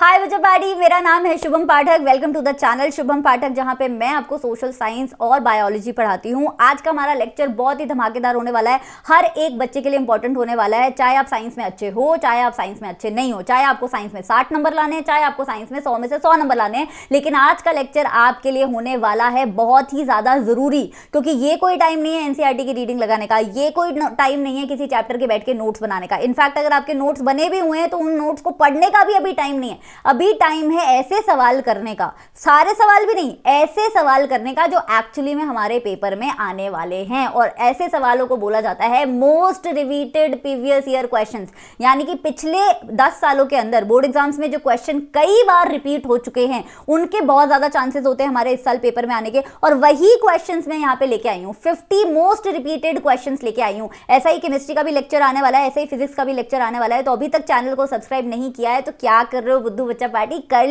हाय बच्चों पार्टी, मेरा नाम है Shubham Pathak. Welcome to the channel Shubham Pathak, जहां पे मैं आपको सोशल साइंस और बायोलॉजी पढ़ाती हूं। आज का हमारा लेक्चर बहुत ही धमाकेदार होने वाला है, हर एक बच्चे के लिए इंपॉर्टेंट होने वाला है। चाहे आप साइंस में अच्छे हो, चाहे आप साइंस में अच्छे नहीं हो, चाहे आपको साइंस में 60 नंबर लाने हैं, चाहे आपको साइंस में 100 में से 100 नंबर लाने हैं, लेकिन आज का लेक्चर आपके लिए होने वाला है बहुत ही ज्यादा जरूरी। क्योंकि ये कोई टाइम नहीं है एनसीईआरटी की रीडिंग लगाने का, ये कोई टाइम नहीं है किसी चैप्टर के बैठ के नोट्स बनाने का। इनफैक्ट अगर आपके नोट्स बने भी हुए हैं तो उन नोट्स को पढ़ने का भी अभी टाइम नहीं है। अभी टाइम है ऐसे सवाल करने का, सारे सवाल भी नहीं, ऐसे सवाल करने का जो एक्चुअली में हमारे पेपर में आने वाले हैं। और ऐसे सवालों को बोला जाता है most repeated previous year questions, यानी कि पिछले 10 सालों के अंदर बोर्ड एग्जाम्स में जो क्वेश्चन कई बार रिपीट हो चुके हैं उनके बहुत ज्यादा चांसेस होते हैं हमारे इस साल पेपर में आने के। और वही क्वेश्चंस मैं यहाँ पे लेके आई हूँ, 50 मोस्ट रिपीटेड क्वेश्चंस लेके आई हूँ। ऐसा ही केमिस्ट्री का भी लेक्चर आने वाला है, ऐसे ही फिजिक्स का भी लेक्चर आने वाला है। तो अभी तक चैनल को सब्सक्राइब नहीं किया है तो क्या कर रहे हो बुद्धू बच्चा पार्टी, कर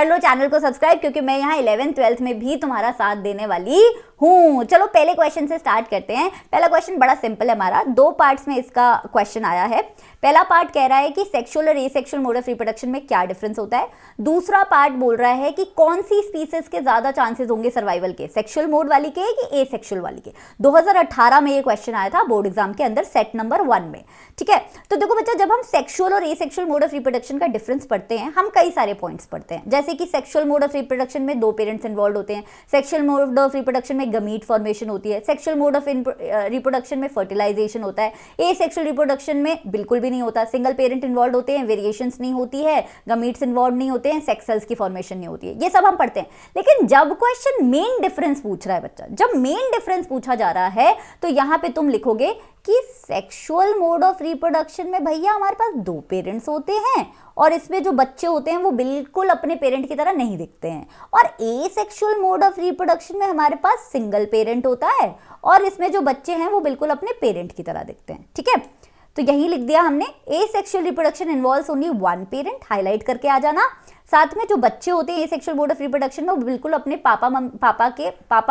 लो चैनल को सब्सक्राइब, क्योंकि मैं यहाँ 11th 12th में भी तुम्हारा साथ देने वाली हूं। चलो पहले क्वेश्चन से स्टार्ट करते हैं। पहला क्वेश्चन बड़ा सिंपल है हमारा, 2 पार्ट्स में इसका क्वेश्चन आया है। पहला पार्ट कह रहा है कि सेक्सुअल और एसेक्सुअल मोड ऑफ रिप्रोडक्शन में क्या डिफरेंस होता है। दूसरा पार्ट बोल रहा है कि कौन सी स्पीसीज के ज्यादा चांसेस होंगे सर्वाइवल के, सेक्सुअल मोड वाली के कि एसेक्सुअल वाली के। 2018 में ये क्वेश्चन आया था बोर्ड एग्जाम के अंदर, सेट नंबर 1 में। ठीक है, तो देखो बच्चा, जब हम सेक्सुअल और एसेक्सुअल मोड ऑफ रिप्रोडक्शन का डिफरेंस पढ़ते हैं हम कई सारे पॉइंट्स पढ़ते हैं। जैसे कि सेक्सुअल मोड ऑफ रिप्रोडक्शन में 2 पेरेंट्स इन्वॉल्व होते हैं, सेक्सुअल मोड ऑफ रिप्रोडक्शन में गमीट फॉर्मेशन होती है, सेक्सुअल मोड ऑफ रिप्रोडक्शन में फर्टिलाइजेशन होता है, एसेक्सुअल रिप्रोडक्शन में बिल्कुल भी नहीं होता, सिंगल पेरेंट इन्वॉल्व होते हैं, वेरिएशंस नहीं होती है, गमीट्स इन्वॉल्व नहीं होते हैं, सेक्स सेल्स की फॉर्मेशन नहीं होती है, ये सब हम पढ़ते हैं। लेकिन जब क्वेश्चन मेन डिफरेंस पूछ रहा है बच्चा, जब मेन डिफरेंस पूछा जा रहा है तो यहां पे तुम लिखोगे कि सेक्सुअल मोड ऑफ रिप्रोडक्शन में भैया हमारे पास 2 पेरेंट्स होते हैं और इसमें जो बच्चे होते हैं वो बिल्कुल अपने पेरेंट की तरह नहीं दिखते हैं। और एसेक्सुअल मोड ऑफ रिप्रोडक्शन में हमारे पास सिंगल पेरेंट होता है और इसमें जो बच्चे हैं वो बिल्कुल अपने पेरेंट की तरह दिखते हैं। ठीक है, तो यही लिख दिया हमने, asexual reproduction involves only 1 parent, highlight करके आ जाना। साथ में जो बच्चे होते हैं एसेक्सुअल मोड ऑफ रिप्रोडक्शन में वो बिल्कुल अपने पापा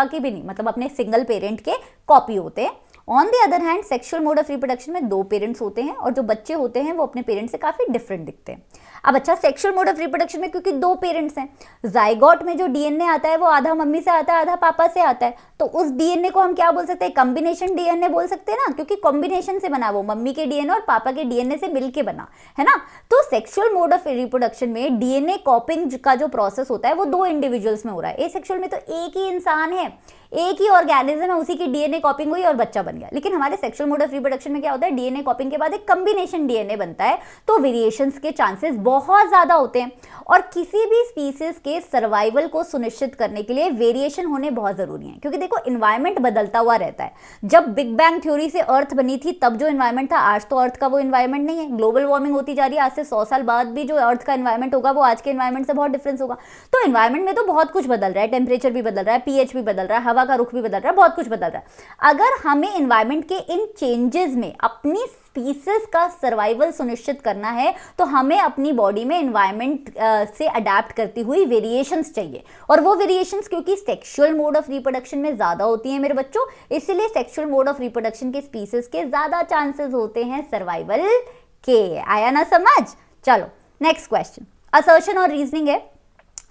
के भी नहीं, मतलब अपने सिंगल पेरेंट के कॉपी होते हैं। On the other hand sexual mode of reproduction में 2 पेरेंट्स होते हैं और जो बच्चे होते हैं वो अपने पेरेंट्स से काफी डिफरेंट दिखते हैं। अब अच्छा, सेक्सुअल मोड ऑफ रिप्रोडक्शन में क्योंकि 2 पेरेंट्स हैं, जाइगोट में जो डीएनए आता है वो आधा मम्मी से आता है आधा पापा से आता है, तो उस डीएनए को हम क्या बोल सकते हैं, कॉम्बिनेशन डीएनए बोल सकते हैं ना, क्योंकि कॉम्बिनेशन से बना, वो मम्मी के डीएनए और पापा के डीएनए से मिलके बना है ना। तो सेक्सुअल मोड ऑफ रिप्रोडक्शन में डीएनए कॉपिंग का जो प्रोसेस होता है वो 2 इंडिविजुअल्स में हो रहा है। एसेक्सुअल में तो एक ही इंसान है, एक ही ऑर्गेनिज्म है, उसी की डीएनए कॉपिंग हुई और बच्चा बन गया। लेकिन हमारे सेक्सुअल मोड ऑफ रिप्रोडक्शन में क्या होता है, डीएनए कॉपिंग के बाद एक कॉम्बिनेशन डीएनए बनता है, तो वेरिएशंस के चांसेस बहुत ज्यादा होते हैं। और किसी भी स्पीसीज के सर्वाइवल को सुनिश्चित करने के लिए वेरिएशन होने बहुत जरूरी है, क्योंकि देखो एनवायरनमेंट बदलता हुआ रहता है। जब बिग बैंग थ्योरी से अर्थ बनी थी तब जो एनवायरनमेंट था, आज तो अर्थ का वो एनवायरनमेंट नहीं है। ग्लोबल वार्मिंग होती जा रही है, आज से 100 साल बाद भी जो अर्थ का एनवायरनमेंट होगा वो आज के एनवायरनमेंट से बहुत डिफरेंस होगा। तो एनवायरनमेंट में तो बहुत कुछ बदल रहा है, टेम्परेचर भी बदल रहा है, पीएच भी बदल रहा है, हवा का रुख भी बदल रहा है, बहुत कुछ बदल रहा है। अगर हमें एनवायरनमेंट के इन चेंजेस में अपनी स्पीसीज का सर्वाइवल सुनिश्चित करना है तो हमें अपनी बॉडी में एनवायरनमेंट से अडेप्ट करती हुई वेरिएशंस चाहिए। और वो वेरिएशंस क्योंकि सेक्सुअल मोड ऑफ रिप्रोडक्शन में ज्यादा होती हैं मेरे बच्चों, इसलिए सेक्सुअल मोड ऑफ रिप्रोडक्शन के स्पीसीज के ज्यादा चांसेस होते हैं सर्वाइवल के। आया ना समझ? चलो नेक्स्ट क्वेश्चन, असर्शन और रीजनिंग है।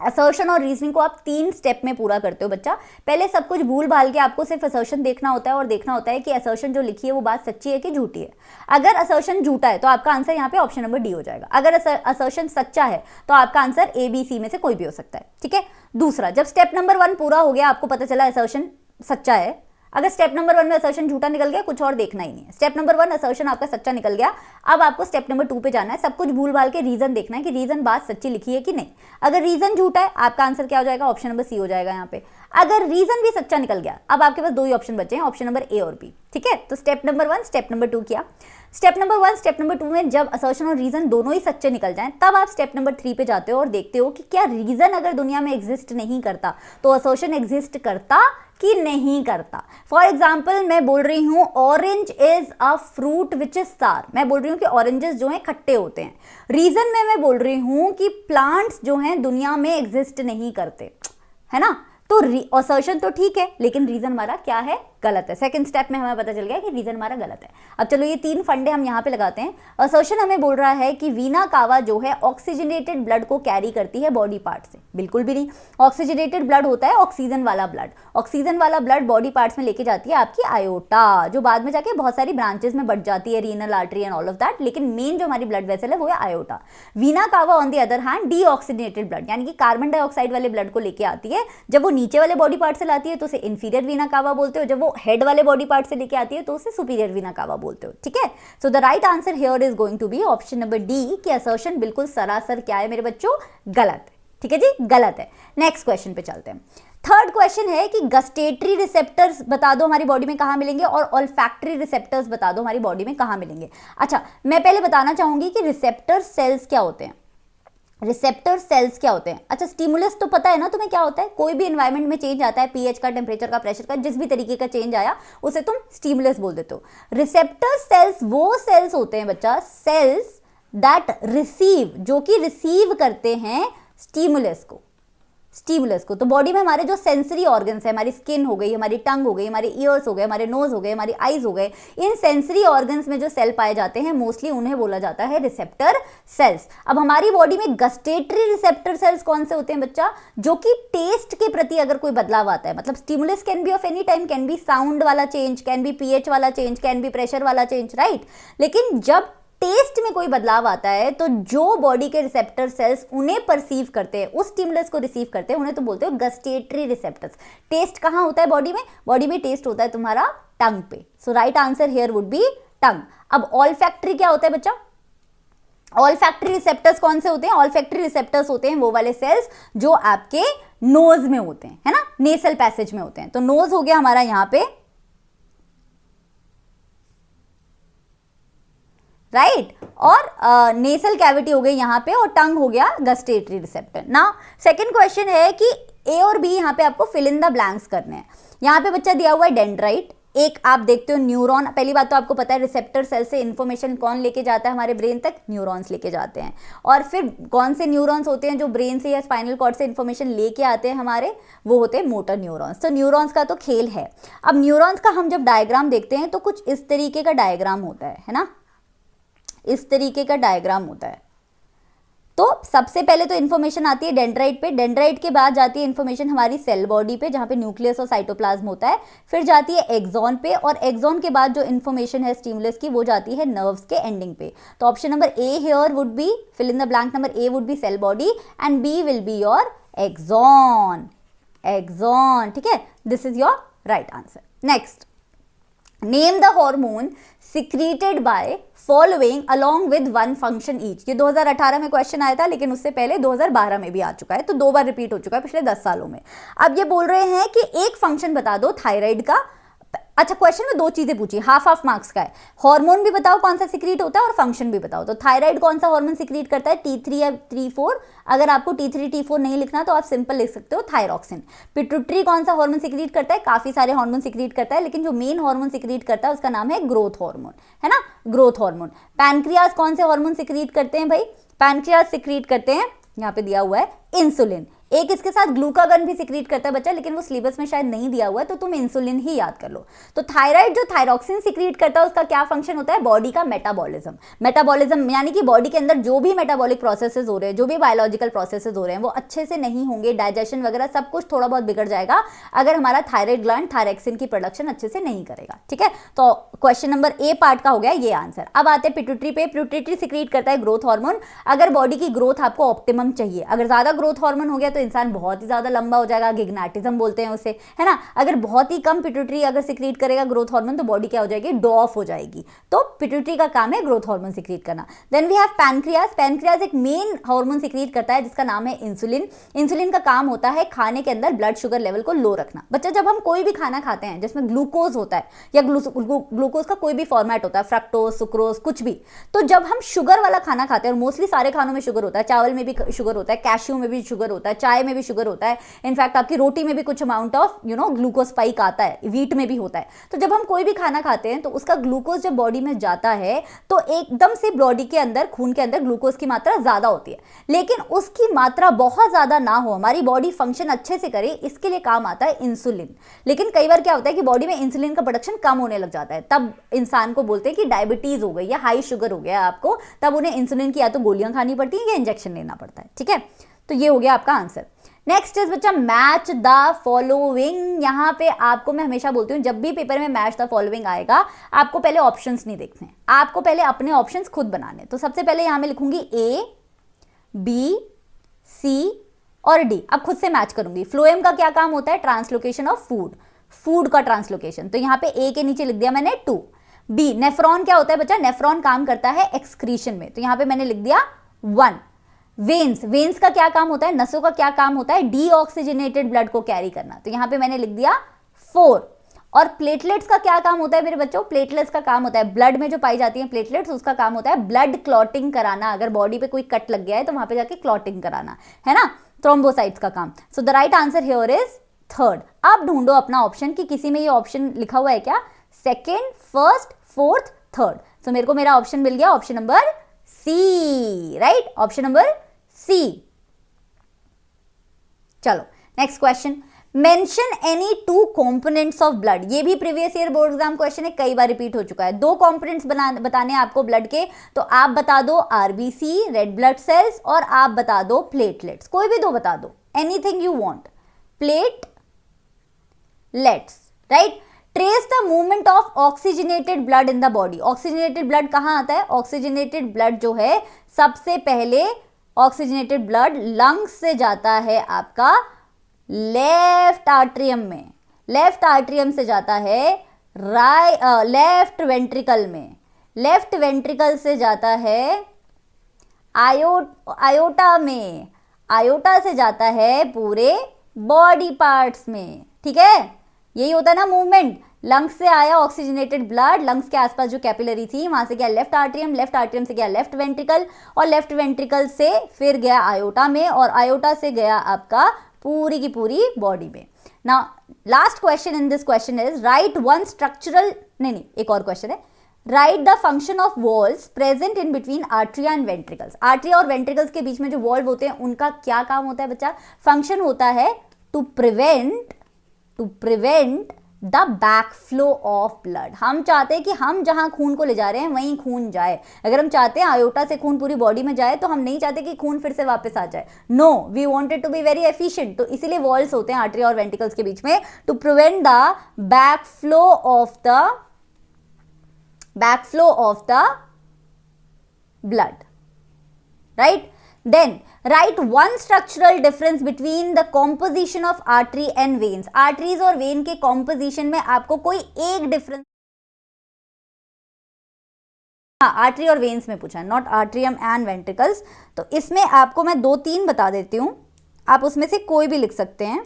असर्शन और रीजनिंग को आप 3 स्टेप में पूरा करते हो बच्चा। पहले सब कुछ भूल भाल के आपको सिर्फ असर्शन देखना होता है और देखना होता है कि असर्शन जो लिखी है वो बात सच्ची है कि झूठी है। अगर असर्शन झूठा है तो आपका आंसर यहाँ पे ऑप्शन नंबर डी हो जाएगा। अगर असर्शन सच्चा है तो आपका आंसर ए बी सी में से कोई भी हो सकता है। ठीक है, दूसरा, जब स्टेप नंबर 1 पूरा हो गया, आपको पता चला असर्शन सच्चा है, अगर स्टेप नंबर 1 में असर्शन झूठा निकल गया कुछ और देखना ही नहीं है। स्टेप नंबर 1 असर्शन आपका सच्चा निकल गया, अब आपको स्टेप नंबर 2 पे जाना है, सब कुछ भूल भाल के रीजन देखना है कि रीजन बात सच्ची लिखी है कि नहीं। अगर रीजन झूठा है आपका आंसर क्या हो जाएगा, ऑप्शन नंबर सी हो जाएगा यहाँ पे। अगर रीजन भी सच्चा निकल गया, अब आपके पास 2 ही ऑप्शन बचे हैं, ऑप्शन नंबर ए और बी। ठीक है, तो स्टेप नंबर 1 स्टेप नंबर 2 किया। स्टेप नंबर 1 स्टेप नंबर 2 में जब असर्शन और रीजन दोनों ही सच्चे निकल जाएं तब आप स्टेप नंबर 3 पे जाते हो और देखते हो कि क्या रीजन अगर दुनिया में एग्जिस्ट नहीं करता तो असर्शन एग्जिस्ट करता कि नहीं करता। फॉर एग्जाम्पल मैं बोल रही हूँ orange is a fruit which is सार, मैं बोल रही हूँ कि ऑरेंजेस जो हैं खट्टे होते हैं। रीजन में मैं बोल रही हूँ कि प्लांट्स जो हैं दुनिया में एग्जिस्ट नहीं करते, है ना। तो असर्शन तो ठीक है लेकिन रीजन हमारा क्या है, गलत है। सेकंड स्टेप में हमें पता चल गया कि रीजन हमारा गलत है। अब चलो ये 3 फंडे हम यहाँ पे लगाते हैं। असर्शन हमें बोल रहा है कि वीना कावा जो है ऑक्सीजनेटेड ब्लड को कैरी करती है बॉडी पार्ट से। बिल्कुल भी नहीं। ऑक्सीजनेटेड ब्लड होता है ऑक्सीजन वाला ब्लड। ऑक्सीजन वाला ब्लड बॉडी पार्ट्स में लेके जाती है आपकी आयोटा, जो बाद में जाके बहुत सारी ब्रांचेस में बढ़ जाती है, renal artery and all of that, लेकिन मेन जो हमारी ब्लड वेसल है वो है आयोटा। वीना कावा on the other hand deoxygenated blood यानी कि कार्बन डाइऑक्साइड वाले ब्लड को लेके आती है। जब वो नीचे वाले बॉडी पार्ट से लाती है तो उसे इंफीरियर वीना कावा बोलते हो, जब वो हेड वाले बॉडी पार्ट से लेके आती है तो उसे सुपीरियर वीना कावा बोलते हो। ठीक है, so the right answer here is going to be option number D कि असर्शन बिल्कुल सरासर क्या है मेरे बच्चों, गलत है। ठीक है जी, गलत है। नेक्स्ट क्वेश्चन पे चलते हैं। थर्ड क्वेश्चन है कि गस्टेटरी रिसेप्टर्स बता दो हमारी बॉडी में कहाँ मिलेंगे और ऑल्फैक्टरी रिसेप्टर्स बता दो हमारी बॉडी में कहाँ मिलेंगे। अच्छा, मैं पहले बताना चाहूंगी कि रिसेप्टर सेल्स क्या होते हैं। रिसेप्टर सेल्स क्या होते हैं? अच्छा, स्टिमुलस तो पता है ना तुम्हें क्या होता है। कोई भी एनवायरनमेंट में चेंज आता है, पीएच का, टेम्परेचर का, प्रेशर का, जिस भी तरीके का चेंज आया उसे तुम स्टिमुलस बोल देते हो। रिसेप्टर सेल्स वो सेल्स होते हैं बच्चा, सेल्स दैट रिसीव, जो कि रिसीव करते हैं स्टिमुलस को। तो बॉडी में हमारे जो सेंसरी ऑर्गन्स है, हमारी स्किन हो गई, हमारी टंग हो गई, हमारे ईयर्स हो गए, हमारे नोज हो गए, हमारी आईज हो गए, इन सेंसरी ऑर्गन्स में जो सेल पाए जाते हैं मोस्टली उन्हें बोला जाता है रिसेप्टर सेल्स। अब हमारी बॉडी में गस्टेटरी रिसेप्टर सेल्स कौन से होते हैं बच्चा? जो कि टेस्ट के प्रति अगर कोई बदलाव आता है, मतलब stimulus can be of any time, can be sound वाला चेंज, कैन बी पीएच वाला चेंज, कैन बी प्रेशर वाला चेंज, राइट। लेकिन जब टेस्ट में कोई बदलाव आता है तो जो बॉडी के रिसेप्टर सेल्स उन्हें परसीव करते हैं, उस स्टिमुलस को रिसीव करते हैं, उन्हें तो बोलते हो गस्टेटरी रिसेप्टर्स। टेस्ट कहाँ होता है बॉडी में? बॉडी में टेस्ट होता है तुम्हारा टंग पे। So right answer here would be tongue. अब ऑल्फैक्टरी क्या होता है बच्चा? ऑल्फैक्टरी रिसेप्टर्स कौन से होते हैं? ऑल्फैक्टरी रिसेप्टर्स होते हैं वो वाले सेल्स जो आपके नोज में होते हैं, है ना, नेसल पैसेज में होते हैं। तो नोज हो गया हमारा यहाँ पे, राइट, और नेसल कैविटी हो गई यहाँ पे, और टंग हो गया gustatory receptor. Now second question है कि ए और बी यहाँ पे आपको फिल इन द ब्लैंक्स करने हैं। यहाँ पे बच्चा दिया हुआ है डेंड्राइट, एक आप देखते हो न्यूरॉन। पहली बात तो आपको पता है रिसेप्टर सेल से इन्फॉर्मेशन कौन लेके जाता है हमारे ब्रेन तक? न्यूरॉन्स लेके जाते हैं। और फिर कौन से न्यूरॉन्स होते हैं जो ब्रेन से या स्पाइनल कॉर्ड से इन्फॉर्मेशन लेके आते हैं हमारे? वो होते हैं मोटर न्यूरॉन्स। तो न्यूरॉन्स का तो खेल है। अब न्यूरॉन्स का हम जब डायग्राम देखते हैं तो कुछ इस तरीके का डायग्राम होता है ना, इस तरीके का डायग्राम होता है। तो सबसे पहले तो इन्फॉर्मेशन आती है डेंड्राइट पे, डेंड्राइट के बाद जाती है इन्फॉर्मेशन हमारी सेल बॉडी पे जहाँ पे न्यूक्लियस और साइटोप्लाज्म होता है, फिर जाती है एक्सॉन पे, और एक्सॉन के बाद जो इन्फॉर्मेशन है स्टिमुलस की वो जाती है नर्व्स के एंडिंग पे। तो option number A here would be, fill in the blank number A would be cell body and B will be your axon. Axon, ठीक है, this is your right answer. Next, name the hormone secreted by following along with one function each. ये 2018 में question आया था, लेकिन उससे पहले 2012 में भी आ चुका है, तो 2 बार रिपीट हो चुका है पिछले 10 सालों में। अब ये बोल रहे हैं कि एक फंक्शन बता दो थायराइड का। अच्छा, क्वेश्चन में 2 चीजें पूछी, हाफ मार्क्स का है। हार्मोन भी बताओ कौन सा सिक्रीट होता है और फंक्शन भी बताओ। तो थायराइड कौन सा हार्मोन सिक्रीट करता है? T3 या T4। अगर आपको T3 T4 नहीं लिखना तो आप सिंपल लिख सकते हो थायरॉक्सिन। पिट्यूटरी कौन सा हार्मोन सिक्रीट करता है? काफी सारे हार्मोन सिक्रीट करता है, लेकिन जो मेन हार्मोन सिक्रीट करता है उसका नाम है ग्रोथ हार्मोन, है ना, ग्रोथ हार्मोन। पैनक्रियाज कौन से हार्मोन सिक्रीट करते हैं भाई? पैनक्रियाज सिक्रीट करते हैं, यहाँ पे दिया हुआ है, इंसुलिन। एक इसके साथ ग्लूकागन भी सिक्रीट करता है बच्चा, लेकिन वो सिलेबस में शायद नहीं दिया हुआ है, तो तुम इंसुलिन ही याद कर लो। तो थायराइड जो थायरॉक्सिन सिक्रीट करता है उसका क्या फंक्शन होता है? बॉडी का मेटाबॉलिज्म। मेटाबॉलिज्म यानी कि बॉडी के अंदर जो भी मेटाबॉलिक प्रोसेसेस हो रहे हैं, जो भी बायोलॉजिकल प्रोसेसेस हो रहे हैं, वो अच्छे से नहीं होंगे, डाइजेशन वगैरह सब कुछ थोड़ा बहुत बिगड़ जाएगा अगर हमारा थायराइड ग्लैंड थायरॉक्सिन की प्रोडक्शन अच्छे से नहीं करेगा। ठीक है, तो क्वेश्चन नंबर ए पार्ट का हो गया ये आंसर। अब आते हैं पिट्यूटरी पे। पिट्यूटरी सिक्रीट करता है ग्रोथ हार्मोन। अगर बॉडी की ग्रोथ आपको ऑप्टिमम चाहिए, अगर ज्यादा ग्रोथ हार्मोन हो गया तो इंसान बहुत ही ज्यादा लंबा हो जाएगा, गिग्नाटिज्म बोलते हैं उसे, है ना। अगर बहुत ही कम पिट्यूटरी अगर सिक्रीट करेगा ग्रोथ हार्मोन तो बॉडी क्या हो जाएगी? डॉफ हो जाएगी। तो पिट्यूटरी का काम है ग्रोथ हार्मोन सिक्रीट करना। Then we have pancreas. Pancreas एक मेन हार्मोन सिक्रीट करता है जिसका नाम है इंसुलिन। इंसुलिन का काम होता है खाने के अंदर ब्लड शुगर लेवल को लो रखना। बच्चा, जब हम कोई भी खाना खाते हैं जिसमें ग्लूकोज होता है या ग्लूकोज का कोई भी फॉर्मेट होता है, फ्रक्टोज, सुक्रोज, कुछ भी, तो जब हम शुगर वाला खाना खाते हैं, और मोस्टली सारे खानों में शुगर होता है, चावल में भी शुगर होता है, कैश्यू में भी शुगर होता है, चाय में भी शुगर होता है, इनफैक्ट आपकी रोटी में भी कुछ अमाउंट ऑफ ग्लूकोज स्पाइक आता है, वीट में भी होता है। तो जब हम कोई भी खाना खाते हैं तो उसका ग्लूकोज जब बॉडी में जाता है तो एकदम से बॉडी के अंदर, खून के अंदर ग्लूकोज की मात्रा ज्यादा होती है, लेकिन उसकी मात्रा बहुत ज्यादा ना हो, हमारी बॉडी फंक्शन अच्छे से करे, इसके लिए काम आता है इंसुलिन। लेकिन कई बार क्या होता है कि बॉडी में इंसुलिन का प्रोडक्शन कम होने लग जाता है, तब इंसान को बोलते हैं कि डायबिटीज हो गई या हाई शुगर हो गया आपको, तब उन्हें इंसुलिन की या तो गोलियां खानी पड़ती हैं या इंजेक्शन लेना पड़ता है। ठीक है, तो ये हो गया आपका आंसर। नेक्स्ट इज बच्चा मैच द फॉलोइंग। यहां पे आपको मैं हमेशा बोलती हूं जब भी पेपर में मैच द फॉलोइंग आएगा आपको पहले ऑप्शंस नहीं देखने, आपको पहले अपने ऑप्शंस खुद बनाने। तो सबसे पहले यहां मैं लिखूंगी ए, बी, सी और डी। अब खुद से मैच करूंगी। फ्लोएम का क्या काम होता है? ट्रांसलोकेशन ऑफ फूड, फूड का ट्रांसलोकेशन। तो यहां पे ए के नीचे लिख दिया मैंने 2। बी, नेफ्रॉन क्या होता है बच्चा? नेफ्रॉन काम करता है एक्सक्रीशन में, तो यहां पे मैंने लिख दिया 1। वेन्स, वेन्स का क्या काम होता है? नसों का क्या काम होता है? डीऑक्सीजनेटेड ब्लड को कैरी करना, तो यहां पे मैंने लिख दिया 4। और प्लेटलेट्स का क्या काम होता है मेरे बच्चों? प्लेटलेट्स का काम होता है, ब्लड में जो पाई जाती है प्लेटलेट्स, उसका काम होता है ब्लड क्लॉटिंग कराना। अगर बॉडी पे कोई कट लग गया है तो वहां पे जाके क्लॉटिंग कराना, है ना, थ्रोम्बोसाइट्स का काम। सो the right answer here is 3rd। अब ढूंढो अपना ऑप्शन कि किसी में ये ऑप्शन लिखा हुआ है क्या? 2nd, 1st, 4th, 3rd। सो मेरे को मेरा ऑप्शन मिल गया, option number C, right, option number C. चलो next question, mention any 2 components of blood. ये भी previous year board exam question है, कई बार रिपीट हो चुका है। 2 कंपोनेंट्स बताने हैं आपको ब्लड के, तो आप बता दो आरबीसी, रेड ब्लड सेल्स, और आप बता दो प्लेटलेट्स, कोई भी 2 बता दो, anything you want. Platelets, right. Trace the movement of oxygenated blood in the body. Oxygenated blood कहां आता है? ऑक्सीजनेटेड ब्लड जो है सबसे पहले ऑक्सीजनेटेड ब्लड लंग्स से जाता है आपका लेफ्ट आर्ट्रियम में, लेफ्ट आर्ट्रियम से जाता है लेफ्ट वेंट्रिकल में, लेफ्ट वेंट्रिकल से जाता है आयोटा में, आयोटा से जाता है पूरे बॉडी पार्ट्स में। ठीक है, यही होता है ना मूवमेंट। लंग्स से आया ऑक्सीजनेटेड ब्लड, लंग्स के आसपास जो कैपिलरी थी वहां से गया लेफ्ट आर्ट्रियम, लेफ्ट आर्ट्रियम से गया लेफ्ट वेंट्रिकल, और लेफ्ट वेंट्रिकल से फिर गया आयोटा में, और आयोटा से गया आपका पूरी की पूरी बॉडी में। Now last question in this question is right one structural, नहीं एक और क्वेश्चन है, right the function of walls present in between atria and ventricles. Atria और वेंट्रिकल्स के बीच में जो वॉल्व होते हैं उनका क्या काम होता है बच्चा? फंक्शन होता है to prevent the back flow of blood. हम चाहते हैं कि हम जहां खून को ले जा रहे हैं वहीं खून जाए। अगर हम चाहते हैं आयोटा से खून पूरी बॉडी में जाए तो हम नहीं चाहते कि खून फिर से वापस आ जाए। No, we wanted to be very efficient. तो इसीलिए वॉल्स होते हैं आर्टरी और वेंट्रिकल्स के बीच में, to prevent the back flow of the blood, right. Then write one structural difference between the composition of artery and veins. Arteries और vein के composition में आपको कोई एक difference, हाँ आर्टरी और वेन्स में पूछा है, नॉट आर्ट्रियम एंड वेंट्रिकल्स। तो इसमें आपको मैं 2-3 बता देती हूं, आप उसमें से कोई भी लिख सकते हैं।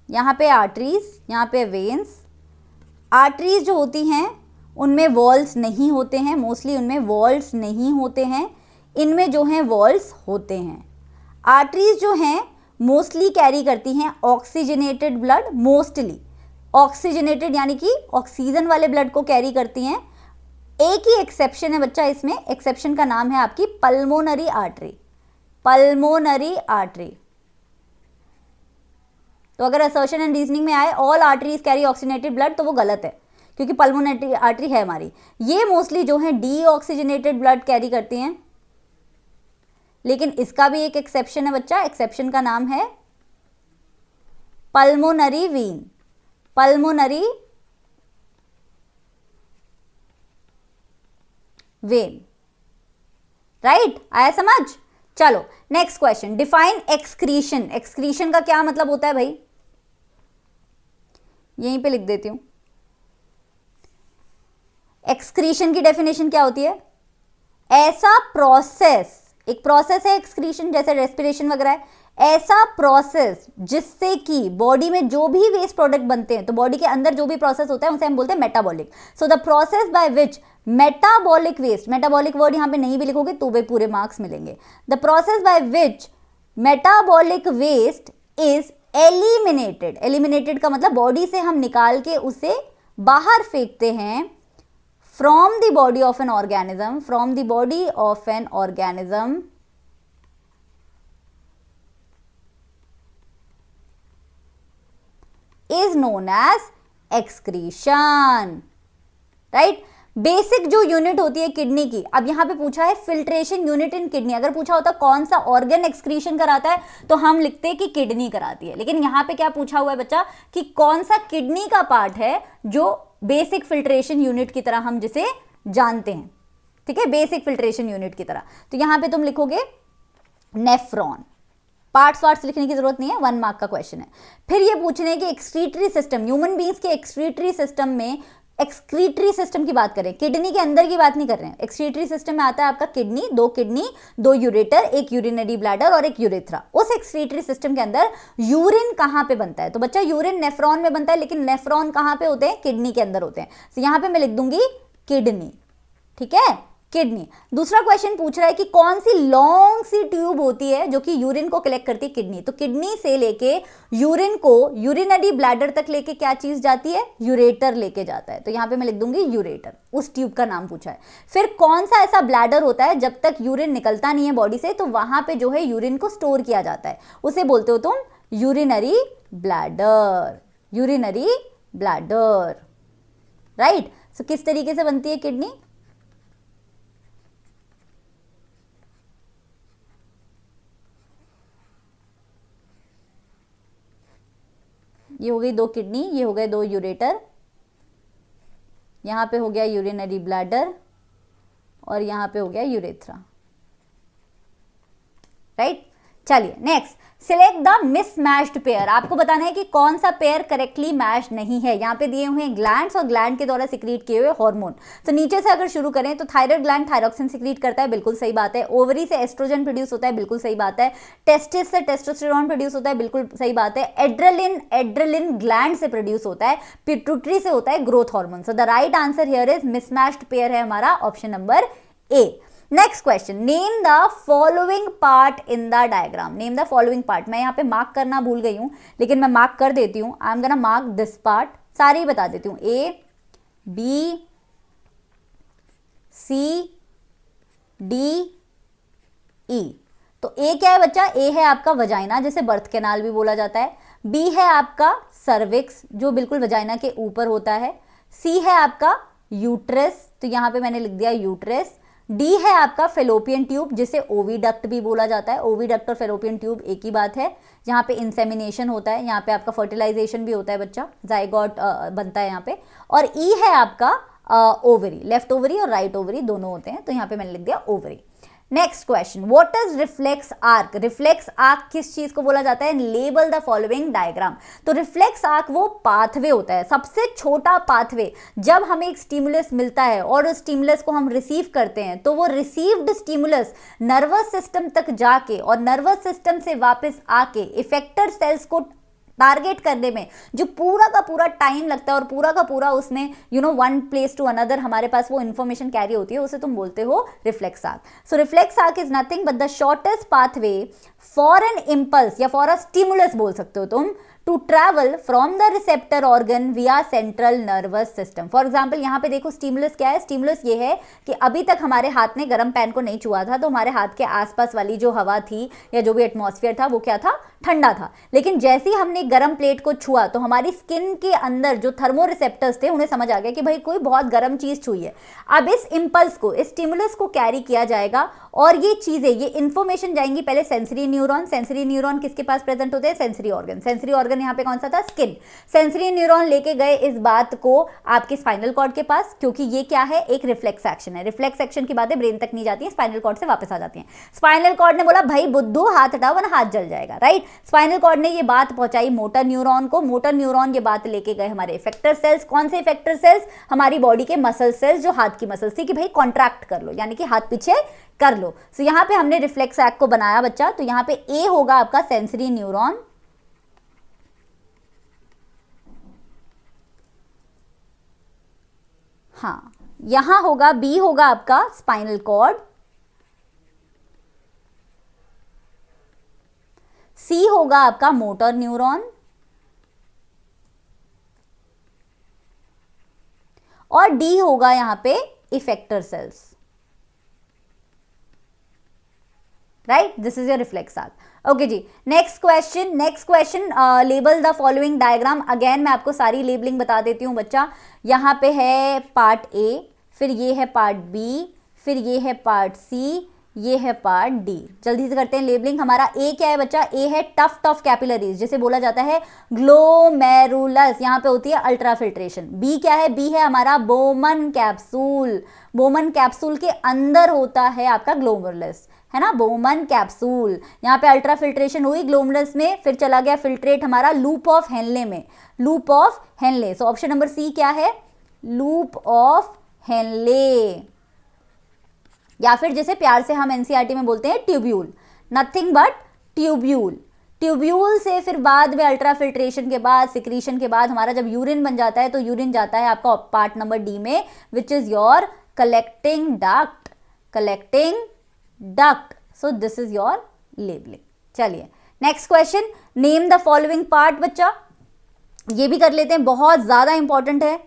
यहां पे आर्टरीज, यहां पे वेन्स। आर्टरीज जो होती हैं उनमें वॉल्स नहीं होते हैं, मोस्टली उनमें वॉल्स नहीं होते हैं, इनमें जो हैं वॉल्स होते हैं। आर्टरीज जो हैं मोस्टली कैरी करती हैं ऑक्सीजनेटेड ब्लड, मोस्टली ऑक्सीजनेटेड यानी कि ऑक्सीजन वाले ब्लड को कैरी करती हैं। एक ही एक्सेप्शन है बच्चा इसमें, एक्सेप्शन का नाम है आपकी पल्मोनरी आर्टरी, पल्मोनरी आर्टरी। तो अगर असर्शन एंड रीजनिंग में आए all arteries carry oxygenated blood तो वो गलत है, क्योंकि पल्मोनरी आर्टरी है हमारी। ये मोस्टली जो है डीऑक्सीजनेटेड ब्लड कैरी करती हैं, लेकिन इसका भी एक एक्सेप्शन है बच्चा, एक्सेप्शन का नाम है pulmonary Wien, pulmonary vein, right. आया समझ? चलो next question, define excretion. Excretion का क्या मतलब होता है भाई? यहीं पे लिख देती हूं। एक्सक्रीशन की डेफिनेशन क्या होती है? ऐसा प्रोसेस, एक प्रोसेस है एक्सक्रीशन, जैसे रेस्पिरेशन वगैरह है, ऐसा प्रोसेस जिससे कि बॉडी में जो भी वेस्ट प्रोडक्ट बनते हैं, तो बॉडी के अंदर जो भी प्रोसेस होता है उसे हम बोलते हैं metabolic. So the process by which metabolic waste, metabolic word यहां पे नहीं भी लिखोगे तो वे पूरे मार्क्स मिलेंगे। The process by which metabolic waste is eliminated, eliminated का मतलब बॉडी से हम निकाल के उसे बाहर फेंकते हैं, from the body of an organism, from the body of an organism is known as excretion, right. Basic जो यूनिट होती है किडनी की, अब यहां पे पूछा है फिल्ट्रेशन यूनिट इन किडनी, अगर पूछा होता कौन सा ऑर्गन एक्सक्रीशन कराता है तो हम लिखते हैं कि किडनी कराती है, लेकिन यहां पे क्या पूछा हुआ है बच्चा कि कौन सा किडनी का पार्ट है जो बेसिक फिल्ट्रेशन यूनिट की तरह हम जिसे जानते हैं, ठीक है, बेसिक फिल्ट्रेशन यूनिट की तरह। तो यहां पे तुम लिखोगे नेफ्रॉन, पार्ट्स लिखने की जरूरत नहीं है, 1 मार्क का क्वेश्चन है। फिर ये पूछने कि एक्सक्रीटरी सिस्टम, ह्यूमन बींग्स के एक्सक्रीटरी सिस्टम में, एक्सक्रीटरी सिस्टम की बात करें, किडनी के अंदर की बात नहीं कर रहे हैं, एक्सक्रीटरी सिस्टम में आता है आपका किडनी, 2 यूरेटर, एक यूरिनरी ब्लैडर और एक यूरेथ्रा। उस एक्सक्रीटरी सिस्टम के अंदर यूरिन कहां पे बनता है, तो बच्चा यूरिन नेफ्रॉन में बनता है, लेकिन नेफ्रॉन कहां पे होते हैं, किडनी के अंदर होते हैं। तो यहां पे मैं लिख दूंगी किडनी, ठीक है, किडनी। दूसरा क्वेश्चन पूछ रहा है कि कौन सी लॉन्ग सी ट्यूब होती है जो कि यूरिन को कलेक्ट करती है, किडनी। तो किडनी से लेके यूरिन को यूरिनरी ब्लैडर तक लेके क्या चीज जाती है, यूरेटर लेके जाता है। तो यहां पे मैं लिख दूंगी यूरेटर, उस ट्यूब का नाम पूछा है। फिर कौन सा ऐसा ब्लैडर होता है जब तक यूरिन निकलता नहीं है बॉडी से तो वहां पे जो है यूरिन को स्टोर किया जाता है, उसे बोलते हो तुम urinary bladder, urinary bladder, right. So किस तरीके से बनती है किडनी, ये हो गई 2 किडनी, ये हो गए 2 यूरेटर, यहां पे हो गया यूरिनरी ब्लैडर और यहां पे हो गया यूरेथ्रा, राइट। चलिए next, select the mismatched pair. आपको बताना है कि कौन सा पेयर करेक्टली मैच नहीं है। यहाँ पे दिए हुए हैं ग्लैंड्स और ग्लैंड के द्वारा सिक्रीट किए हुए हार्मोन। तो नीचे से अगर शुरू करें तो थायराइड ग्लैंड थायरॉक्सिन सिक्रीट करता है, बिल्कुल सही बात है। ओवरी से एस्ट्रोजन प्रोड्यूस होता है, बिल्कुल सही बात है। टेस्टिस से टेस्टोस्टेरोन प्रोड्यूस होता है, बिल्कुल सही बात है। एड्रेलिन ग्लैंड से प्रोड्यूस होता है, पिट्यूटरी से होता है growth hormone. So the right answer here is mismatched pair है हमारा option number A. Next question, name the following part in the diagram. Name the following part, मैं यहाँ पे मार्क करना भूल गई हूँ लेकिन मैं मार्क कर देती हूँ। I am gonna mark this part, सारे ही बता देती हूँ, A B C D E. तो ए क्या है बच्चा, ए है आपका वजाइना जिसे बर्थ कैनाल भी बोला जाता है। बी है आपका सर्विक्स जो बिल्कुल वजाइना के ऊपर होता है। सी है आपका यूट्रस, तो यहाँ पे मैंने लिख दिया यूट्रस। डी है आपका फेलोपियन ट्यूब जिसे ओविडक्ट भी बोला जाता है। ओविडक्ट और फेलोपियन ट्यूब एक ही बात है, जहाँ पे इंसेमिनेशन होता है, यहाँ पे आपका फर्टिलाइजेशन भी होता है बच्चा, जाइगोट बनता है यहाँ पे। और ई है आपका ओवरी, लेफ्ट ओवरी और राइट ओवरी दोनों होते हैं, तो यहाँ पे मैंने लिख दिया ovary. Next question, what is reflex arc. Reflex arc किस चीज को बोला जाता है, लेबल द फॉलोइंग डायग्राम। तो रिफ्लेक्स आर्क वो पाथवे होता है, सबसे छोटा पाथवे। जब हमें एक स्टिमुलस मिलता है और उस स्टिमुलस को हम रिसीव करते हैं तो वो रिसीव्ड स्टिमुलस नर्वस सिस्टम तक जाके और नर्वस सिस्टम से वापस आके इफेक्टर सेल्स को टारगेट करने में जो पूरा का पूरा टाइम लगता है और पूरा का पूरा उसमें वन प्लेस टू अनदर हमारे पास वो इन्फॉर्मेशन कैरी होती है, उसे तुम बोलते हो reflex arc. So reflex arc is nothing but the shortest pathway for an impulse या फॉर अ स्टिमुलस बोल सकते हो तुम, to travel from the receptor organ via central nervous system. For example यहाँ पे देखो स्टिमुलस क्या है, स्टिमुलस ये है कि अभी तक हमारे हाथ ने गर्म पैन को नहीं छुआ था तो हमारे हाथ के आसपास वाली जो हवा थी या जो भी एटमॉस्फेयर था वो क्या था, ठंडा था। लेकिन जैसे ही हमने गर्म प्लेट को छुआ तो हमारी स्किन के अंदर जो थर्मो रिसेप्टर्स थे उन्हें समझ आ गया कि भाई कोई बहुत गर्म चीज छुई है। अब इस इंपल्स को, इस स्टिमुलस को कैरी किया जाएगा और ये चीजें, ये इंफॉर्मेशन जाएंगी पहले सेंसरी न्यूरॉन। सेंसरी न्यूरॉन किसके पास प्रेजेंट होते हैं, sensory organ. Sensory organ organ यहाँ पे कौन सा था, स्किन। सेंसरी न्यूरॉन लेके गए इस बात को आपके स्पाइनल कॉर्ड के पास, क्योंकि ये क्या है, एक रिफ्लेक्स एक्शन है। रिफ्लेक्स एक्शन की बातें ब्रेन तक नहीं जाती है, स्पाइनल कॉर्ड से वापस आ जाती हैं। स्पाइनल कॉर्ड ने बोला भाई बुद्धू हाथ हटाओ वरना हाथ जल जाएगा, राइट। स्पाइनल कॉर्ड ने ये बात पहुंचाई मोटर न्यूरॉन को, मोटर न्यूरॉन ये बात लेके गए हमारे इफेक्टर सेल्स। कौन से इफेक्टर सेल्स, हमारी बॉडी के मसल सेल्स, जो हाथ की मसल्स थी कि भाई कॉन्ट्रैक्ट कर लो, यानी कि हाथ पीछे कर लो। सो यहाँ पे हमने रिफ्लेक्स एक्ट को बनाया बच्चा, तो यहाँ पे ए होगा आपका सेंसरी न्यूरॉन, हाँ। यहां होगा बी होगा आपका स्पाइनल कॉर्ड, सी होगा आपका मोटर न्यूरॉन, और डी होगा यहां पे effector cells, right. This is your reflex act. Okay जी, next question, label the following diagram. Again मैं आपको सारी लेबलिंग बता देती हूँ बच्चा। यहाँ पे है पार्ट ए, फिर ये है पार्ट बी, फिर ये है पार्ट सी, ये है पार्ट डी। जल्दी से करते हैं लेबलिंग। हमारा ए क्या है बच्चा, ए है टफ कैपिलरीज, जिसे बोला जाता है ग्लोमेरुलस, यहाँ पे होती है अल्ट्रा फिल्ट्रेशन। बी क्या है, बी है हमारा बोमन कैप्सूल, बोमन कैप्सूल के अंदर होता है आपका ग्लोमेरुलस, है ना, बोमन कैप्सूल। यहाँ पे अल्ट्रा फिल्ट्रेशन हुई ग्लोमेरुलस में, फिर चला गया फिल्ट्रेट हमारा लूप ऑफ हेनले में, loop of Henle. So option number C क्या है, लूप ऑफ हेनले, या फिर जैसे प्यार से हम एनसीईआरटी में बोलते हैं tubule, nothing but tubule. Tubule से फिर बाद में अल्ट्रा फिल्ट्रेशन के बाद, सिक्रीशन के बाद हमारा जब यूरिन बन जाता है, तो यूरिन जाता है आपका पार्ट नंबर डी में, which is your collecting duct, collecting duct. So this is your labelling. चलिए next question, name the following part. बच्चा ये भी कर लेते हैं, बहुत ज्यादा इंपॉर्टेंट है।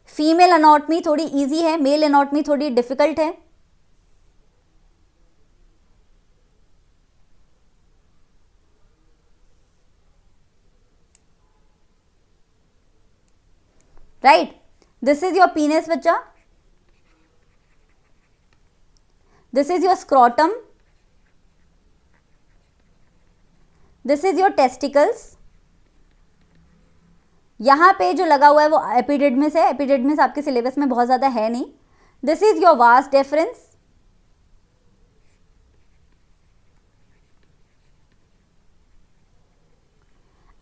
फीमेल एनाटॉमी थोड़ी इजी है, मेल एनाटॉमी थोड़ी डिफिकल्ट है। Right, this is your penis बच्चा, this is your scrotum, this is your testicles. यहां पे जो लगा हुआ है वो एपिडिडमिस है, एपिडिडमिस आपके सिलेबस में बहुत ज्यादा है नहीं। This is your vas deferens,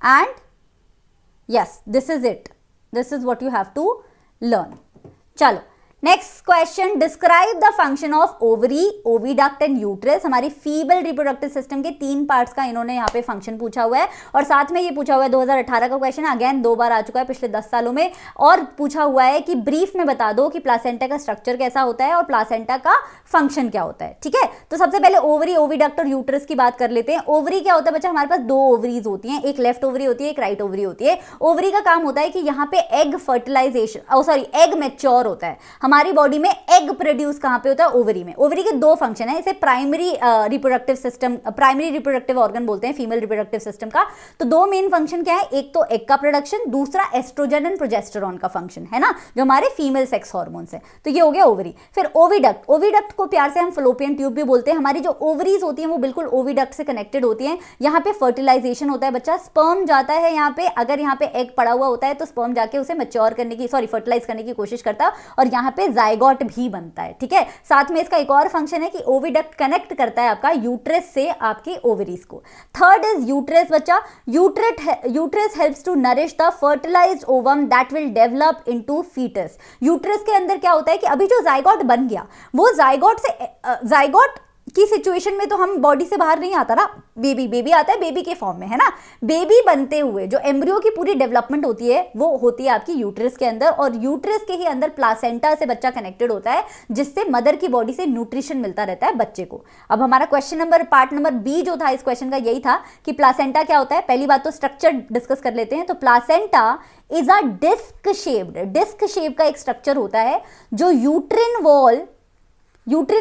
and yes this is it, this is what you have to learn. चलो next question, describe the function of ovary, oviduct and uterus. हमारी फीमेल रिप्रोडक्टिव सिस्टम के 3 parts का इन्होंने यहाँ पे function पूछा हुआ है, और साथ में ये पूछा हुआ है 2018 का क्वेश्चन, अगेन 2 बार आ चुका है पिछले 10 सालों में, और पूछा हुआ है कि ब्रीफ में बता दो कि प्लासेंटा का स्ट्रक्चर कैसा होता है और प्लासेंटा का फंक्शन क्या होता है। ठीक है, तो सबसे पहले ओवरी, ओविडक्ट और यूट्रस की बात कर लेते हैं। ओवरी क्या होता है बच्चा, हमारे पास 2 ओवरीज होती हैं, एक लेफ्ट ओवरी होती है, एक राइट ओवरी होती है। ओवरी का काम होता है कि यहाँ पे एग फर्टिलाइजेशन, एग मैच्योर होता है। हमारी बॉडी में एग प्रोड्यूस कहां पे होता है, ओवरी में। ओवरी के 2 फंक्शन है, इसे primary reproductive system, primary reproductive organ बोलते हैं फीमेल रिप्रोडक्टिव सिस्टम का। तो 2 मेन फंक्शन क्या है, एक तो एग का प्रोडक्शन, दूसरा एस्ट्रोजन एंड प्रोजेस्टेरॉन का फंक्शन, है ना, जो हमारे फीमेल सेक्स हार्मोन्स है। तो ये हो गया ओवरी। फिर ओविडक्ट, ओविडक्ट को प्यार से हम फलोपियन ट्यूब भी बोलते हैं। हमारी जो ओवरीज होती हैं वो बिल्कुल ओविडक्ट से कनेक्टेड होती हैं। यहाँ पे फर्टिलाइजेशन होता है बच्चा, स्पर्म जाता है यहाँ पे, अगर यहाँ पे एग पड़ा हुआ होता है तो स्पर्म जाके उसे मैच्योर करने की, फर्टिलाइज करने की कोशिश करता है, और यहाँ पे जाइगोट भी बनता है। ठीक है, साथ में इसका एक और फंक्शन है कि ओविडक्ट कनेक्ट करता है आपका यूट्रस से आपके ओवरीज को। थर्ड इज यूट्रस बच्चा, uterus helps to nourish the fertilised ovum that will develop into foetus. Uterus के अंदर क्या होता है कि अभी जो जाइगोट बन गया, वो जाइगोट की सिचुएशन में तो हम बॉडी से बाहर नहीं आता ना, बेबी आता है बेबी के फॉर्म में, है ना। बेबी बनते हुए जो एम्ब्रियो की पूरी डेवलपमेंट होती है वो होती है आपकी यूट्रस के अंदर, और यूट्रस के ही अंदर प्लासेंटा से बच्चा कनेक्टेड होता है, जिससे मदर की बॉडी से न्यूट्रिशन मिलता रहता है बच्चे को। अब हमारा पार्ट नंबर बी जो था इस क्वेश्चन का, यही था कि प्लासेंटा क्या होता है। पहली बात तो स्ट्रक्चर डिस्कस कर लेते हैं। तो placenta is a disc shape का एक स्ट्रक्चर होता है, जो यूट्रिन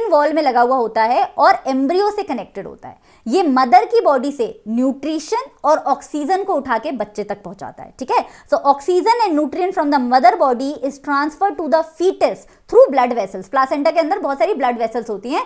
वॉल में लगा हुआ होता है और एम्ब्रियो से कनेक्टेड होता है। ये मदर की बॉडी से न्यूट्रिशन और ऑक्सीजन को उठा के बच्चे तक पहुंचाता है। ठीक है, so oxygen and nutrient from the mother body is transfer to the foetus through blood vessels. Placenta के अंदर बहुत सारी ब्लड वेसल्स होती हैं,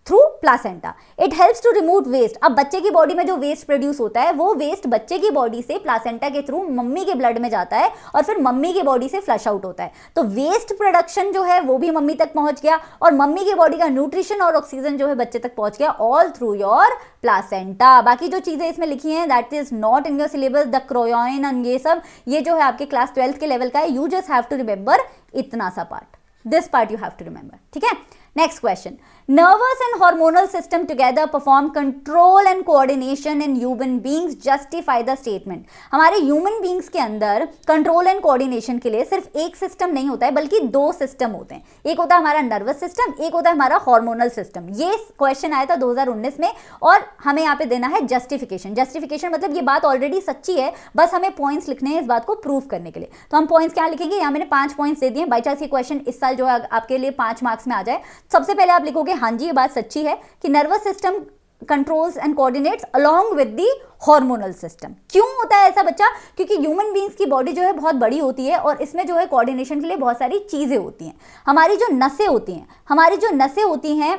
through placenta. It helps to remove waste. अब बच्चे की बॉडी में जो वेस्ट प्रोड्यूस होता है वो वेस्ट बच्चे की बॉडी से प्लासेंटा के थ्रू मम्मी के ब्लड में जाता है और फिर मम्मी की बॉडी से फ्लश आउट होता है। तो वेस्ट प्रोडक्शन जो है वो भी मम्मी तक पहुंच गया और मम्मी की बॉडी का न्यूट्रिशन और ऑक्सीजन जो है बच्चे तक पहुंच गया, ऑल थ्रू योर प्लासेंटा। बाकी जो चीजें इसमें लिखी हैं that is not in your syllabus, the chorion and ये सब, ये जो है आपके क्लास 12th के लेवल का है। You just have to remember इतना सा part, this part you have to remember, ठीक है। Next question, nervous and hormonal system together perform control and coordination in human beings, justify the statement। हमारे human beings के अंदर control and coordination के लिए सिर्फ एक सिस्टम नहीं होता है बल्कि दो सिस्टम होते हैं। एक होता है हमारा नर्वस सिस्टम, एक होता है हमारा हार्मोनल सिस्टम। ये क्वेश्चन आया था 2019 में और हमें यहाँ पे देना है जस्टिफिकेशन। जस्टिफिकेशन मतलब ये बात ऑलरेडी सच्ची है, बस हमें पॉइंट्स लिखने हैं इस बात को प्रूव करने के लिए। तो हम पॉइंट्स क्या लिखेंगे, यहाँ मैंने 5 पॉइंट्स दे दिए, बाई चांस ये क्वेश्चन इस साल जो है आपके लिए 5 मार्क्स में आ जाए। सबसे पहले आप लिखोगे हाँ जी ये बात सच्ची है कि nervous system controls and coordinates along with the hormonal system. क्यों होता है ऐसा बच्चा, क्योंकि ह्यूमन बींग्स की बॉडी जो है बहुत बड़ी होती है और इसमें जो है कोऑर्डिनेशन के लिए बहुत सारी चीजें होती हैं। हमारी जो नसें होती हैं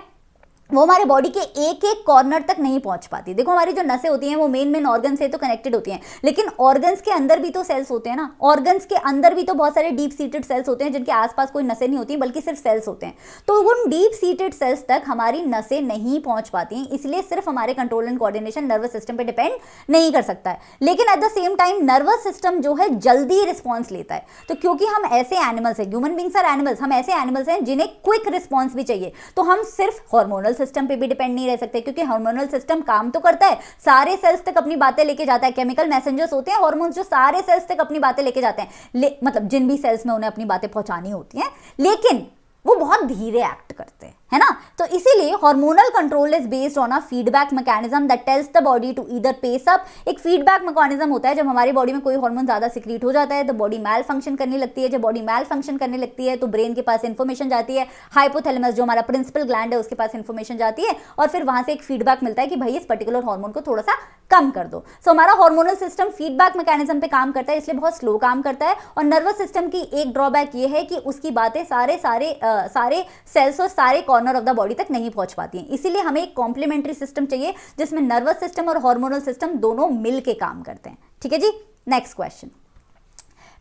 वो हमारे बॉडी के एक एक कॉर्नर तक नहीं पहुंच पाती। देखो हमारी जो नसें होती हैं वो मेन ऑर्गन से तो कनेक्टेड होती हैं, लेकिन ऑर्गन्स के अंदर भी तो सेल्स होते हैं ना। ऑर्गन्स के अंदर भी तो बहुत सारे डीप सीटेड सेल्स होते हैं जिनके आसपास कोई नसें नहीं होती बल्कि सिर्फ सेल्स होते हैं। तो उन डीप सीटेड सेल्स तक हमारी नसें नहीं पहुंच पाती हैं, इसलिए सिर्फ हमारे control and coordination nervous system पर डिपेंड नहीं कर सकता है। लेकिन at the same time nervous system जो है जल्दी रिस्पॉन्स लेता है। तो क्योंकि हम ऐसे एनिमल्स हैं, ह्यूमन बींग्स आर एनिमल्स, हम ऐसे एनिमल्स हैं जिन्हें क्विक रिस्पॉन्स भी चाहिए, तो हम सिर्फ हार्मोनल सिस्टम पे भी डिपेंड नहीं रह सकते, क्योंकि हार्मोनल सिस्टम काम तो करता है, सारे सेल्स तक अपनी बातें लेके जाता है। केमिकल मैसेंजर्स होते हैं हार्मोन्स जो सारे सेल्स तक अपनी बातें लेके जाते हैं, मतलब जिन भी सेल्स में उन्हें अपनी बातें पहुंचानी होती हैं, लेकिन वो बहुत धीरे एक्ट करते हैं, है ना। तो इसीलिए hormonal control is based on a feedback mechanism that tells the body to either pace up. एक फीडबैक मैकेनिज्म होता है, जब हमारी बॉडी में कोई हार्मोन ज्यादा सिक्रीट हो जाता है तो बॉडी मैल फंक्शन करने लगती है। जब बॉडी मैल फंक्शन करने लगती है तो ब्रेन के पास इंफॉर्मेशन जाती है, हाइपोथैलेमस जो हमारा प्रिंसिपल ग्लैंड है उसके पास इंफॉर्मेशन जाती है और फिर वहां से एक फीडबैक मिलता है कि भाई इस पर्टिकुलर हार्मोन को थोड़ा सा कम कर दो। सो हमारा हार्मोनल सिस्टम फीडबैक मैकेनिज्म पे काम करता है, इसलिए बहुत स्लो काम करता है। और नर्वस सिस्टम की एक ड्रॉबैक ये है कि उसकी बातें सारे सेल्स और सारे कॉर्नर ऑफ द बॉडी तक नहीं पहुंच पाती हैं। इसीलिए हमें एक कॉम्प्लीमेंट्री सिस्टम चाहिए जिसमें नर्वस सिस्टम और हार्मोनल सिस्टम दोनों मिलके काम करते हैं, ठीक है जी। Next question,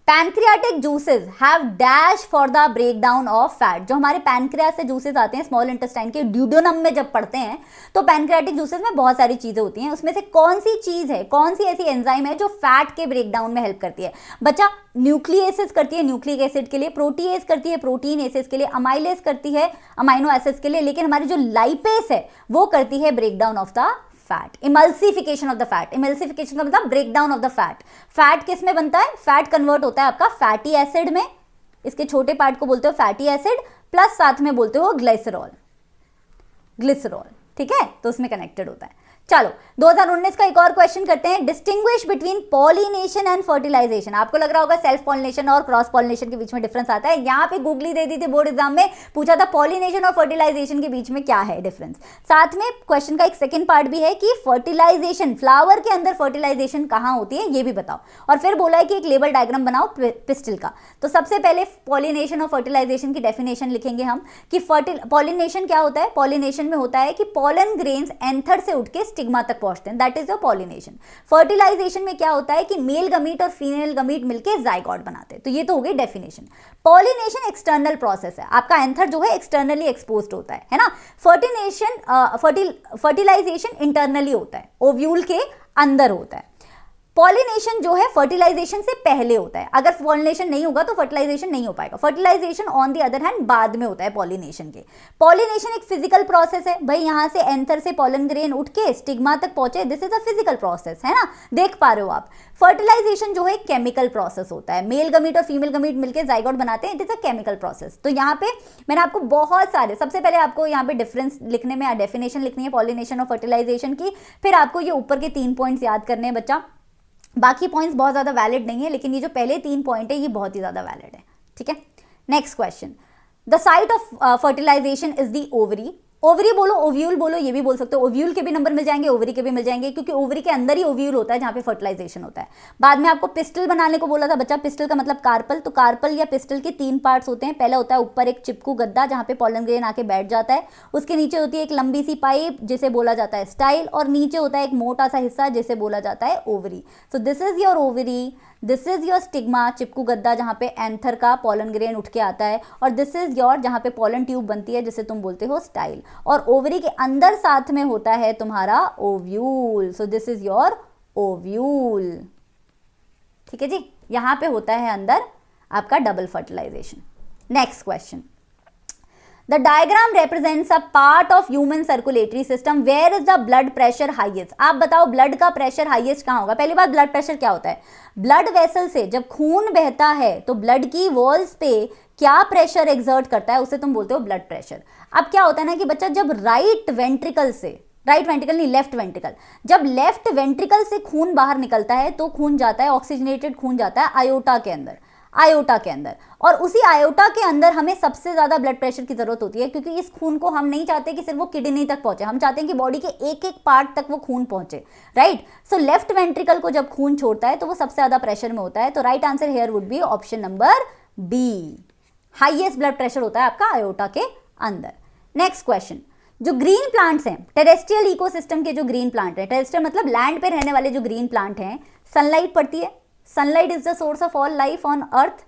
pancreatic juices have dash for the breakdown of fat. जो हमारे पैनक्रियास से जूसेस आते हैं स्मॉल इंटेस्टाइन के ड्यूडेनम में जब पढ़ते हैं तो पैनक्रियाटिक जूसेस में बहुत सारी चीजें होती हैं। उसमें से कौन सी चीज है, कौन सी ऐसी एंजाइम है जो फैट के ब्रेकडाउन में हेल्प करती है बच्चा? न्यूक्लियेसेस करती है न्यूक्लिक एसिड के लिए, प्रोटीएज करती है प्रोटीन एसिड के लिए, अमाइलेज करती है अमाइनो एसिड्स के लिए, लेकिन हमारी जो लाइपेस है वो करती है breakdown of the fat, emulsification of the fat. Emulsification का मतलब breakdown of the fat. Fat किस में बनता है? फैट कन्वर्ट होता है आपका फैटी एसिड में, इसके छोटे पार्ट को बोलते हो फैटी एसिड, प्लस साथ में बोलते हो ग्लिसरॉल, ठीक है, तो उसमें कनेक्टेड होता है। चलो 2019 का एक और क्वेश्चन करते हैं, distinguish between pollination and fertilisation. आपको लग रहा होगा सेल्फ पॉलिनेशन और क्रॉस पॉलिनेशन के बीच में डिफरेंस आता है। यहाँ पे गूगली दे दी थी बोर्ड एग्जाम में, पूछा था पॉलिनेशन और फर्टिलाइजेशन के बीच में क्या है डिफरेंस। साथ में क्वेश्चन का एक सेकंड पार्ट भी है कि फर्टिलाइजेशन, फ्लावर के अंदर फर्टिलाइजेशन कहाँ होती है ये भी बताओ, और फिर बोला है कि एक लेबल डायग्राम बनाओ पिस्टिल का। तो सबसे पहले पॉलिनेशन और फर्टिलाइजेशन की डेफिनेशन लिखेंगे हम कि पॉलिनेशन क्या होता है। पॉलिनेशन में होता है कि पॉलन ग्रेन्स एंथर से उठ के स्टिग्मा तक पहुंचते हैं, that is your pollination. Fertilisation में क्या होता है कि मेल गमीट और फीमेल गमीट मिलके जाइगोट बनाते हैं। तो ये तो हो गई डेफिनेशन। पॉलिनेशन एक्सटर्नल प्रोसेस है, आपका एंथर जो है एक्सटर्नली एक्सपोज्ड होता है ना। फर्टिलाइजेशन इंटरनली होता है, ओव्यूल के अंदर होता है। पॉलिनेशन जो है फर्टिलाइजेशन से पहले होता है। अगर पॉलिनेशन नहीं होगा तो फर्टिलाइजेशन नहीं हो पाएगा। Fertilisation on the other hand बाद में होता है पॉलिनेशन के। पॉलिनेशन एक फिजिकल प्रोसेस है भाई, यहाँ से एंथर से पॉलन ग्रेन उठ के स्टिग्मा तक पहुंचे, this is a physical process, है ना, देख पा रहे हो आप। फर्टिलाइजेशन जो है केमिकल प्रोसेस होता है, मेल गमीट और फीमेल गमीट मिलकर जाइगोट बनाते हैं, it is a chemical process. तो यहाँ पे मैंने आपको बहुत सारे, सबसे पहले आपको यहाँ पे डिफरेंस लिखने में डेफिनेशन लिखनी है पॉलिनेशन और फर्टिलाइजेशन की, फिर आपको ये ऊपर के 3 पॉइंट्स याद करने हैं बच्चा। बाकी पॉइंट्स बहुत ज़्यादा वैलिड नहीं है, लेकिन ये जो पहले 3 पॉइंट है ये बहुत ही ज़्यादा वैलिड है, ठीक है। Next question, the site of fertilisation is the ovary. Ovary बोलो, ओव्यूल बोलो, ये भी बोल सकते हो। ओव्यूल के भी नंबर मिल जाएंगे, ओवरी के भी मिल जाएंगे, क्योंकि ओवरी के अंदर ही ओव्यूल होता है जहां पे फर्टिलाइजेशन होता है। बाद में आपको पिस्टल बनाने को बोला था बच्चा, पिस्टल का मतलब कार्पल। तो कार्पल या पिस्टल के 3 पार्ट्स होते हैं। पहला होता है ऊपर एक चिपकू गद्दा जहां पे पॉलन ग्रेन आके बैठ जाता है, उसके नीचे होती है एक लंबी सी पाइप जिसे बोला जाता है स्टाइल, और नीचे होता है एक मोटा सा हिस्सा जिसे बोला जाता है ovary. So this is your ovary, this is your stigma, चिपकू गद्दा जहां पे एंथर का पॉलन ग्रेन उठ के आता है, और दिस इज योर जहां पे पॉलन ट्यूब बनती है जिसे तुम बोलते हो स्टाइल, और ओवरी के अंदर साथ में होता है तुम्हारा ovule. So this is your ovule. ठीक है जी, यहां पे होता है अंदर आपका double fertilisation. Next question, The diagram represents a part of human circulatory system where is the blood pressure highest। आप बताओ ब्लड का प्रेशर हाईएस्ट कहाँ होगा। पहली बात, ब्लड प्रेशर क्या होता है? ब्लड वेसल से जब खून बहता है तो ब्लड की वॉल्स पे क्या प्रेशर एक्सर्ट करता है, उसे तुम बोलते हो ब्लड प्रेशर। अब क्या होता है ना कि बच्चा जब राइट वेंट्रिकल से, राइट वेंट्रिकल नहीं, लेफ्ट वेंट्रिकल, जब लेफ्ट वेंट्रिकल से खून बाहर निकलता है तो खून जाता है, ऑक्सीजनेटेड खून जाता है आयोटा के अंदर, आयोटा के अंदर, और उसी आयोटा के अंदर हमें सबसे ज्यादा ब्लड प्रेशर की जरूरत होती है, क्योंकि इस खून को हम नहीं चाहते कि सिर्फ वो किडनी तक पहुंचे, हम चाहते हैं कि बॉडी के एक एक पार्ट तक वो खून पहुंचे, राइट। सो लेफ्ट वेंट्रिकल को जब खून छोड़ता है तो वो सबसे ज्यादा प्रेशर में होता है। तो right answer here would be option number B, highest blood pressure होता है आपका आयोटा के अंदर। नेक्स्ट क्वेश्चन, जो ग्रीन प्लांट्स हैं, टेरेस्ट्रियल इकोसिस्टम के जो ग्रीन प्लांट है, टेरेस्ट्रियल मतलब लैंड पे रहने वाले जो ग्रीन प्लांट हैं, सनलाइट पड़ती है, sunlight is the source of all life on earth,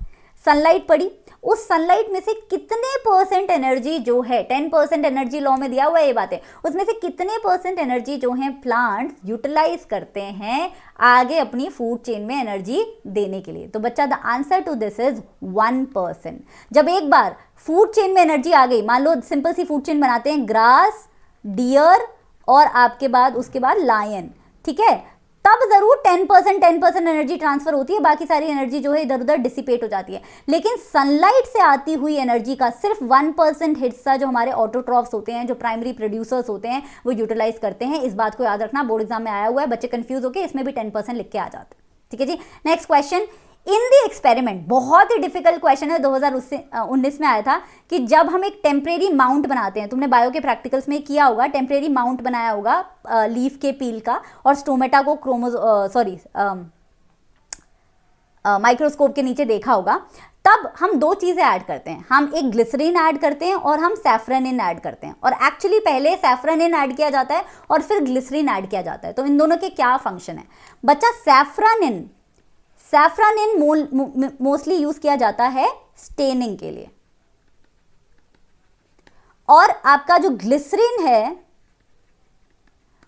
sunlight पड़ी, उस सनलाइट में से कितने परसेंट एनर्जी जो है, 10% एनर्जी लॉ में दिया हुआ है ये बात है, उसमें से कितने परसेंट एनर्जी जो है प्लांट्स यूटिलाइज करते हैं आगे अपनी फूड चेन में एनर्जी देने के लिए। तो बच्चा the answer to this is 1%। जब एक बार फूड चेन में एनर्जी आ गई, मान लो सिंपल सी फूड चेन बनाते हैं, ग्रास, डियर और आपके बाद उसके बाद लायन, ठीक है, तब जरूर 10% एनर्जी ट्रांसफर होती है, बाकी सारी एनर्जी जो है इधर उधर डिसिपेट हो जाती है। लेकिन सनलाइट से आती हुई एनर्जी का सिर्फ 1% हिस्सा जो हमारे ऑटोट्रॉफ्स होते हैं, जो प्राइमरी प्रोड्यूसर्स होते हैं, वो यूटिलाइज करते हैं। इस बात को याद रखना, बोर्ड एग्जाम में आया हुआ है, बच्चे कंफ्यूज होकर इसमें भी 10% लिख के आ जाते हैं। ठीक है जी, next question, in the experiment, बहुत ही डिफिकल्ट क्वेश्चन है, 2019 में आया था कि जब हम एक टेम्परेरी माउंट बनाते हैं, तुमने बायो के प्रैक्टिकल्स में किया होगा, टेम्परेरी माउंट बनाया होगा लीफ के पील का, और स्टोमेटा को माइक्रोस्कोप के नीचे देखा होगा, तब हम 2 चीजें ऐड करते हैं, हम एक ग्लिसरीन ऐड करते हैं और हम सैफ्रनिन ऐड करते हैं। और एक्चुअली पहले सैफ्रनिन ऐड किया जाता है और फिर ग्लिसरीन ऐड किया जाता है। तो इन दोनों के क्या फंक्शन है बच्चा? सैफ्रनिन मोस्टली यूज किया जाता है स्टेनिंग के लिए, और आपका जो ग्लिसरीन है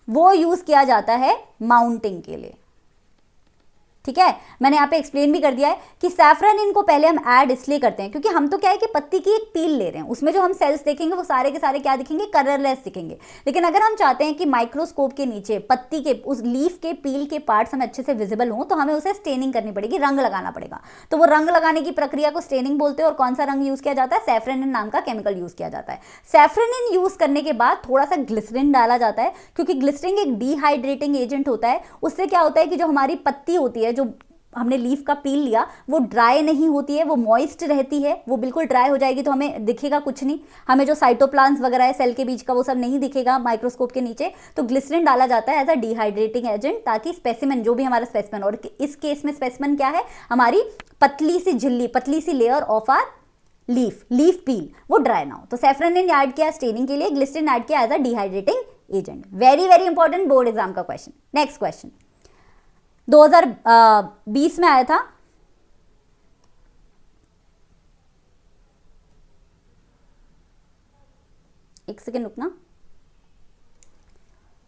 वो यूज किया जाता है माउंटिंग के लिए। ठीक है, मैंने यहाँ पे एक्सप्लेन भी कर दिया है कि सैफ्रनिन को पहले हम ऐड इसलिए करते हैं क्योंकि हम तो क्या है कि पत्ती की एक पील ले रहे हैं, उसमें जो हम सेल्स देखेंगे वो सारे के सारे क्या दिखेंगे? कलरलेस दिखेंगे। लेकिन अगर हम चाहते हैं कि माइक्रोस्कोप के नीचे पत्ती के उस लीफ के पील के पार्ट्स हमें अच्छे से विजिबल हों, तो हमें उसे स्टेनिंग करनी पड़ेगी, रंग लगाना पड़ेगा। तो वो रंग लगाने की प्रक्रिया को स्टेनिंग बोलते हैं। और कौन सा रंग यूज किया जाता है? सैफ्रनिन नाम का केमिकल यूज किया जाता है। सैफ्रनिन यूज करने के बाद थोड़ा सा ग्लिसरीन डाला जाता है, क्योंकि ग्लिसरीन एक डिहाइड्रेटिंग एजेंट होता है। उससे क्या होता है कि जो हमारी पत्ती होती है, जो हमने लीफ का पील लिया, वो ड्राई नहीं होती है, वो मॉइस्ट रहती है। वो बिल्कुल ड्राई हो जाएगी तो हमें दिखेगा कुछ नहीं, हमें जो साइटोप्लाज्म वगैरह है सेल के बीच का वो सब नहीं दिखेगा माइक्रोस्कोप के नीचे। तो ग्लिसरीन डाला जाता है एज अ डिहाइड्रेटिंग एजेंट, ताकि स्पेसिमेन, जो भी हमारा स्पेसिमेन, और इस केस में स्पेसिमेन क्या है? हमारी पतली सी झिल्ली, पतली सी layer of our leaf peel, वो ड्राई ना हो। तो सैफ्रनिन ऐड किया स्टेनिंग के लिए, ग्लिसरीन ऐड किया as a dehydrating agent. Very very important board exam का क्वेश्चन। नेक्स्ट क्वेश्चन 2020 में आया था, एक सेकेंड रुकना,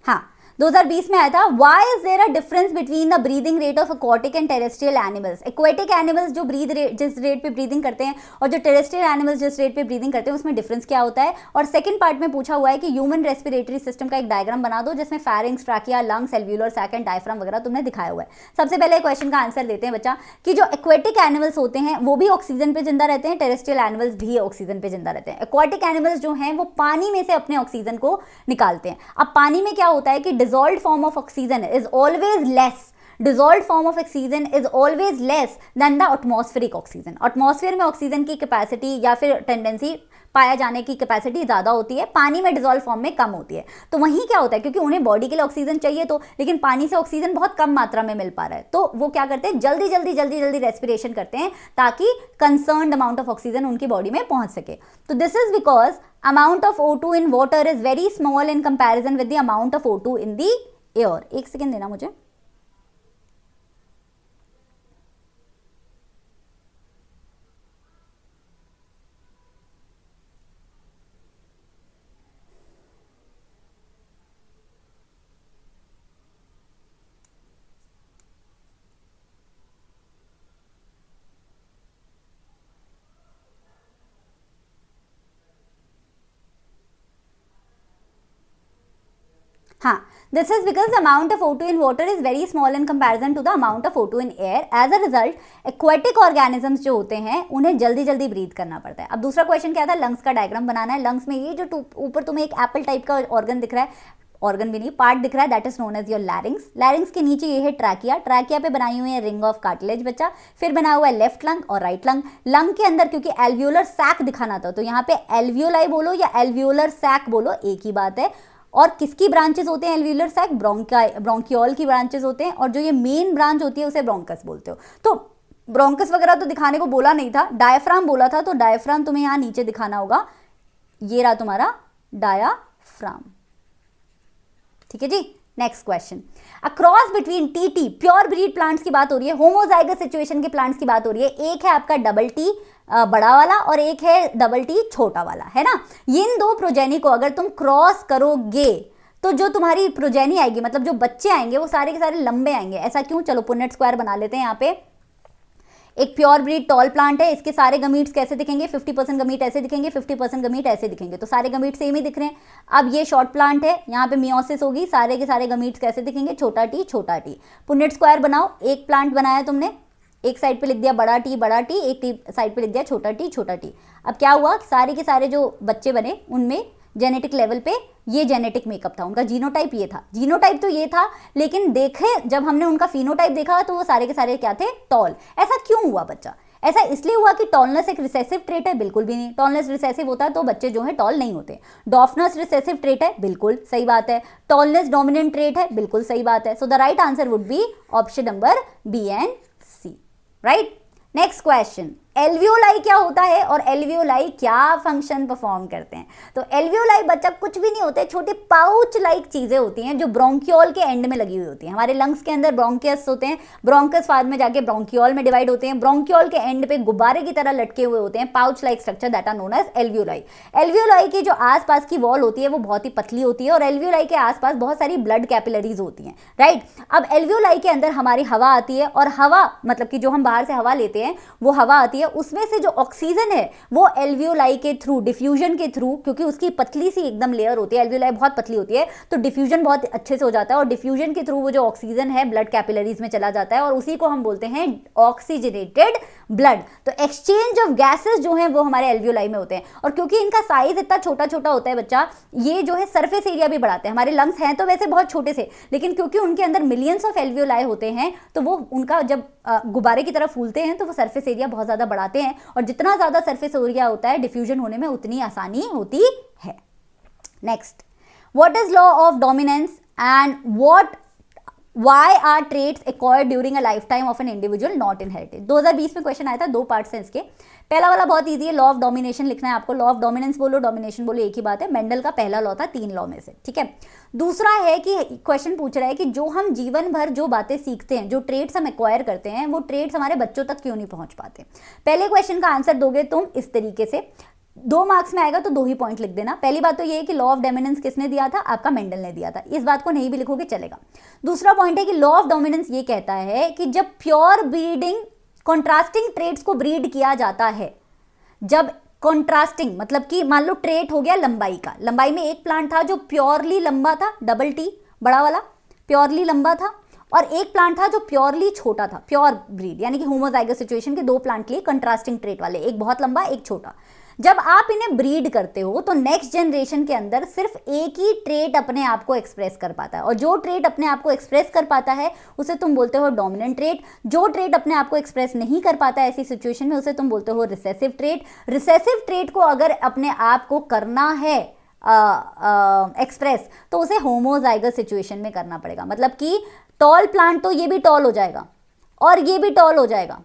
हाँ 2020 में आया था। Why is there a difference between the breathing rate of aquatic and terrestrial animals? Aquatic animals जो जिस रेट पे ब्रीदिंग करते हैं और जो terrestrial animals जिस रेट पे ब्रीदिंग करते हैं, उसमें डिफरेंस क्या होता है? और सेकंड पार्ट में पूछा हुआ है कि ह्यूमन रेस्पिरेटरी सिस्टम का एक डायग्राम बना दो जिसमें pharynx, trachea, lungs, alveolar sac and diaphragm वगैरह तुमने दिखाया हुआ है। सबसे पहले क्वेश्चन का आंसर देते हैं बच्चा कि जो एक्वेटिक एनिमल्स होते हैं वो भी ऑक्सीजन पे जिंदा रहते हैं, टेरेस्ट्रियल एनिमल्स भी ऑक्सीजन पे जिंदा रहते हैं। एक्वाटिक एनिमल्स जो हैं वो पानी में से अपने ऑक्सीजन को निकालते हैं। अब पानी में क्या होता है कि dissolved form of oxygen is always less, dissolve form of oxygen is always less than the atmospheric oxygen. Atmosphere में ऑक्सीजन की कैपेसिटी या फिर टेंडेंसी पाया जाने की कैपेसिटी ज़्यादा होती है, पानी में डिजोल्व फॉर्म में कम होती है। तो वहीं क्या होता है, क्योंकि उन्हें बॉडी के लिए ऑक्सीजन चाहिए तो, लेकिन पानी से ऑक्सीजन बहुत कम मात्रा में मिल पा रहा है, तो वो क्या करते हैं, जल्दी जल्दी जल्दी जल्दी रेस्पिरेशन करते हैं ताकि कंसर्न्ड अमाउंट ऑफ ऑक्सीजन उनकी बॉडी में पहुंच सके। तो this is because amount of O2 in water is very small in comparison with the amount of O2 in the air. एक सेकेंड देना मुझे। हाँ, this is because the amount of O2 in water is very small in comparison to the amount of O2 in air. As a result, aquatic organisms जो होते हैं उन्हें जल्दी जल्दी ब्रीथ करना पड़ता है। अब दूसरा क्वेश्चन क्या था, लंग्स का डायग्राम बनाना है। लंग्स में ये जो ऊपर तुम्हें एक एप्पल टाइप का ऑर्गन दिख रहा है, ऑर्गन भी नहीं, पार्ट दिख रहा है, that is known as your larynx. Larynx के नीचे ये है ट्रैकिया। ट्रैकिया पे बनाई हुई है रिंग ऑफ कार्टिलेज बच्चा। फिर बना हुआ है लेफ्ट लंग और राइट लंग। लंग के अंदर क्योंकि एल्वियोलर सैक दिखाना था, तो यहाँ पे एल्वियोलाई बोलो या एल्वियोलर सैक बोलो, एक ही बात है। और किसकी ब्रांचेस होते हैं एल्वियोलर सैक, ब्रोंकियोल की ब्रांचेस होते हैं, और जो ये मेन ब्रांच होती है उसे ब्रोंकस बोलते हो। तो ब्रोंकस वगैरह तो दिखाने को बोला नहीं था, डायफ्राम बोला था, तो डायफ्राम तुम्हें यहाँ नीचे दिखाना होगा, ये रहा तुम्हारा डायाफ्राम। ठीक है जी। Next question, a cross between TT pure breed plants की बात हो रही है, होमोजाइगस सिचुएशन के प्लांट्स की बात हो रही है। एक है आपका डबल टी बड़ा वाला और एक है डबल टी छोटा वाला, है ना। इन दो प्रोजेनी को अगर तुम क्रॉस करोगे तो जो तुम्हारी प्रोजेनी आएगी, मतलब जो बच्चे आएंगे वो सारे के सारे लंबे आएंगे। ऐसा क्यों, चलो पुन्नेट स्क्वायर बना लेते हैं। यहाँ पे एक प्योर ब्रीड टॉल प्लांट है, इसके सारे गमीट्स कैसे दिखेंगे, 50% गमीट ऐसे दिखेंगे, 50% गमीट ऐसे दिखेंगे, तो सारे गमीट सेम ही दिख रहे हैं। अब ये शॉर्ट प्लांट है, यहाँ पे मियोसिस होगी, सारे के सारे गमीट्स कैसे दिखेंगे, छोटा टी छोटा टी। पुन्नेट स्क्वायर बनाओ, एक प्लांट बनाया तुमने, एक साइड पे लिख दिया बड़ा टी, एक साइड पे लिख दिया छोटा टी। अब क्या हुआ, सारे के सारे जो बच्चे बने उनमें जेनेटिक लेवल पे ये जेनेटिक मेकअप था, उनका जीनोटाइप ये था। जीनोटाइप तो ये था, लेकिन देखे जब हमने उनका फिनोटाइप देखा तो वो सारे के सारे क्या थे, टॉल। ऐसा क्यों हुआ बच्चा, ऐसा इसलिए हुआ कि टॉलनेस एक रिसेसिव ट्रेट है, बिल्कुल भी नहीं। टॉलनेस रिसेसिव होता है तो बच्चे जो है टॉल नहीं होते। डॉफनेस रिसेसिव ट्रेट है, बिल्कुल सही बात है। टॉलनेस डोमिनेंट ट्रेट है, बिल्कुल सही बात है। So the right answer would be option number B and C, right. Next question, alveoli क्या होता है और एल्वियोलाई क्या फंक्शन परफॉर्म करते हैं। तो एल्वियोलाई बच्चा कुछ भी नहीं होते, छोटे पाउच लाइक चीजें होती हैं जो ब्रोंकियोल के एंड में लगी हुई होती हैं। हमारे लंग्स के अंदर ब्रोंकियस होते हैं, ब्रोंकस बाद में जाके ब्रोंकियोल में डिवाइड होते हैं। ब्रोंकियोल के एंड पे गुब्बारे की तरह लटके हुए होते हैं pouch like structure, that are known as alveoli. Alveoli की जो आसपास की वॉल होती है वो बहुत ही पतली होती है और एल्वियोलाई के आसपास बहुत सारी ब्लड कैपिलरीज होती हैं, राइट। अब एल्वियोलाई के अंदर हमारी हवा आती है और हवा मतलब कि जो हम बाहर से हवा लेते हैं वो हवा आती है, उसमें से जो ऑक्सीजन है वो एल्वियोलाई के थ्रू, डिफ्यूजन के थ्रू, क्योंकि उसकी पतली सी एकदम लेयर होती है, एल्वियोलाई बहुत पतली होती है, तो डिफ्यूजन बहुत अच्छे से हो जाता है और डिफ्यूजन के थ्रू वो जो ऑक्सीजन है ब्लड कैपिलरीज में चला जाता है और उसी को हम बोलते हैं ऑक्सीजनेटेड ब्लड। तो एक्सचेंज ऑफ गैसेस जो हैं वो हमारे एल्वियोलाई में होते हैं और क्योंकि इनका साइज इतना छोटा छोटा होता है बच्चा, ये जो है सरफेस एरिया भी बढ़ाते हैं। हमारे लंग्स हैं तो वैसे बहुत छोटे से, लेकिन क्योंकि उनके अंदर मिलियंस ऑफ एल्वियोलाई होते हैं तो वो उनका जब गुब्बारे की तरह फूलते हैं तो वो सरफेस एरिया बहुत ज़्यादा बढ़ाते हैं और जितना ज़्यादा सरफेस एरिया होता है डिफ्यूजन होने में उतनी आसानी होती है। Next, what is law of dominance and why are traits acquired during a lifetime of an individual not inherited। 2020 में क्वेश्चन आया था, दो पार्ट्स हैं इसके। पहला वाला बहुत इजी है, लॉ ऑफ डोमिनेशन लिखना है आपको। लॉ ऑफ डोमिनेंस बोलो, डोमिनेशन बोलो, एक ही बात है। मेंडल का पहला लॉ था 3 लॉ में से, ठीक है। दूसरा है कि क्वेश्चन पूछ रहा है कि जो हम जीवन भर जो बातें सीखते हैं, जो ट्रेट्स हम एक्वायर करते हैं, वो ट्रेट्स हमारे बच्चों तक क्यों नहीं पहुंच पाते। पहले क्वेश्चन का आंसर दोगे तुम इस तरीके से, 2 मार्क्स में आएगा तो 2 ही पॉइंट लिख देना। पहली बात तो ये है कि लॉ ऑफ डोमिनेंस किसने दिया था, आपका मेंडल ने दिया था। इस बात को नहीं भी लिखोगे चलेगा। दूसरा पॉइंट है कि लॉ ऑफ डोमिनेंस ये कहता है कि जब प्योर ब्रीडिंग कॉन्ट्रास्टिंग ट्रेट्स को ब्रीड किया जाता है, जब कॉन्ट्रास्टिंग मतलब कि मान लो ट्रेट हो गया लंबाई का, लंबाई में एक प्लांट था जो प्योरली लंबा था, डबल टी बड़ा वाला प्योरली लंबा था, और एक प्लांट था जो प्योरली छोटा था, प्योर ब्रीड यानी कि होमोजाइगस सिचुएशन के 2 प्लांट लिए कंट्रास्टिंग ट्रेट वाले, एक बहुत लंबा एक छोटा। जब आप इन्हें ब्रीड करते हो तो नेक्स्ट जनरेशन के अंदर सिर्फ एक ही ट्रेट अपने आप को एक्सप्रेस कर पाता है, और जो ट्रेट अपने आप को एक्सप्रेस कर पाता है उसे तुम बोलते हो डोमिनेंट ट्रेट। जो ट्रेट अपने आप को एक्सप्रेस नहीं कर पाता है ऐसी सिचुएशन में उसे तुम बोलते हो रिसेसिव ट्रेट। रिसेसिव ट्रेट को अगर अपने आप को करना है एक्सप्रेस तो उसे होमोजाइगस सिचुएशन में करना पड़ेगा। मतलब कि टॉल प्लांट तो ये भी टॉल हो जाएगा और ये भी टॉल हो जाएगा,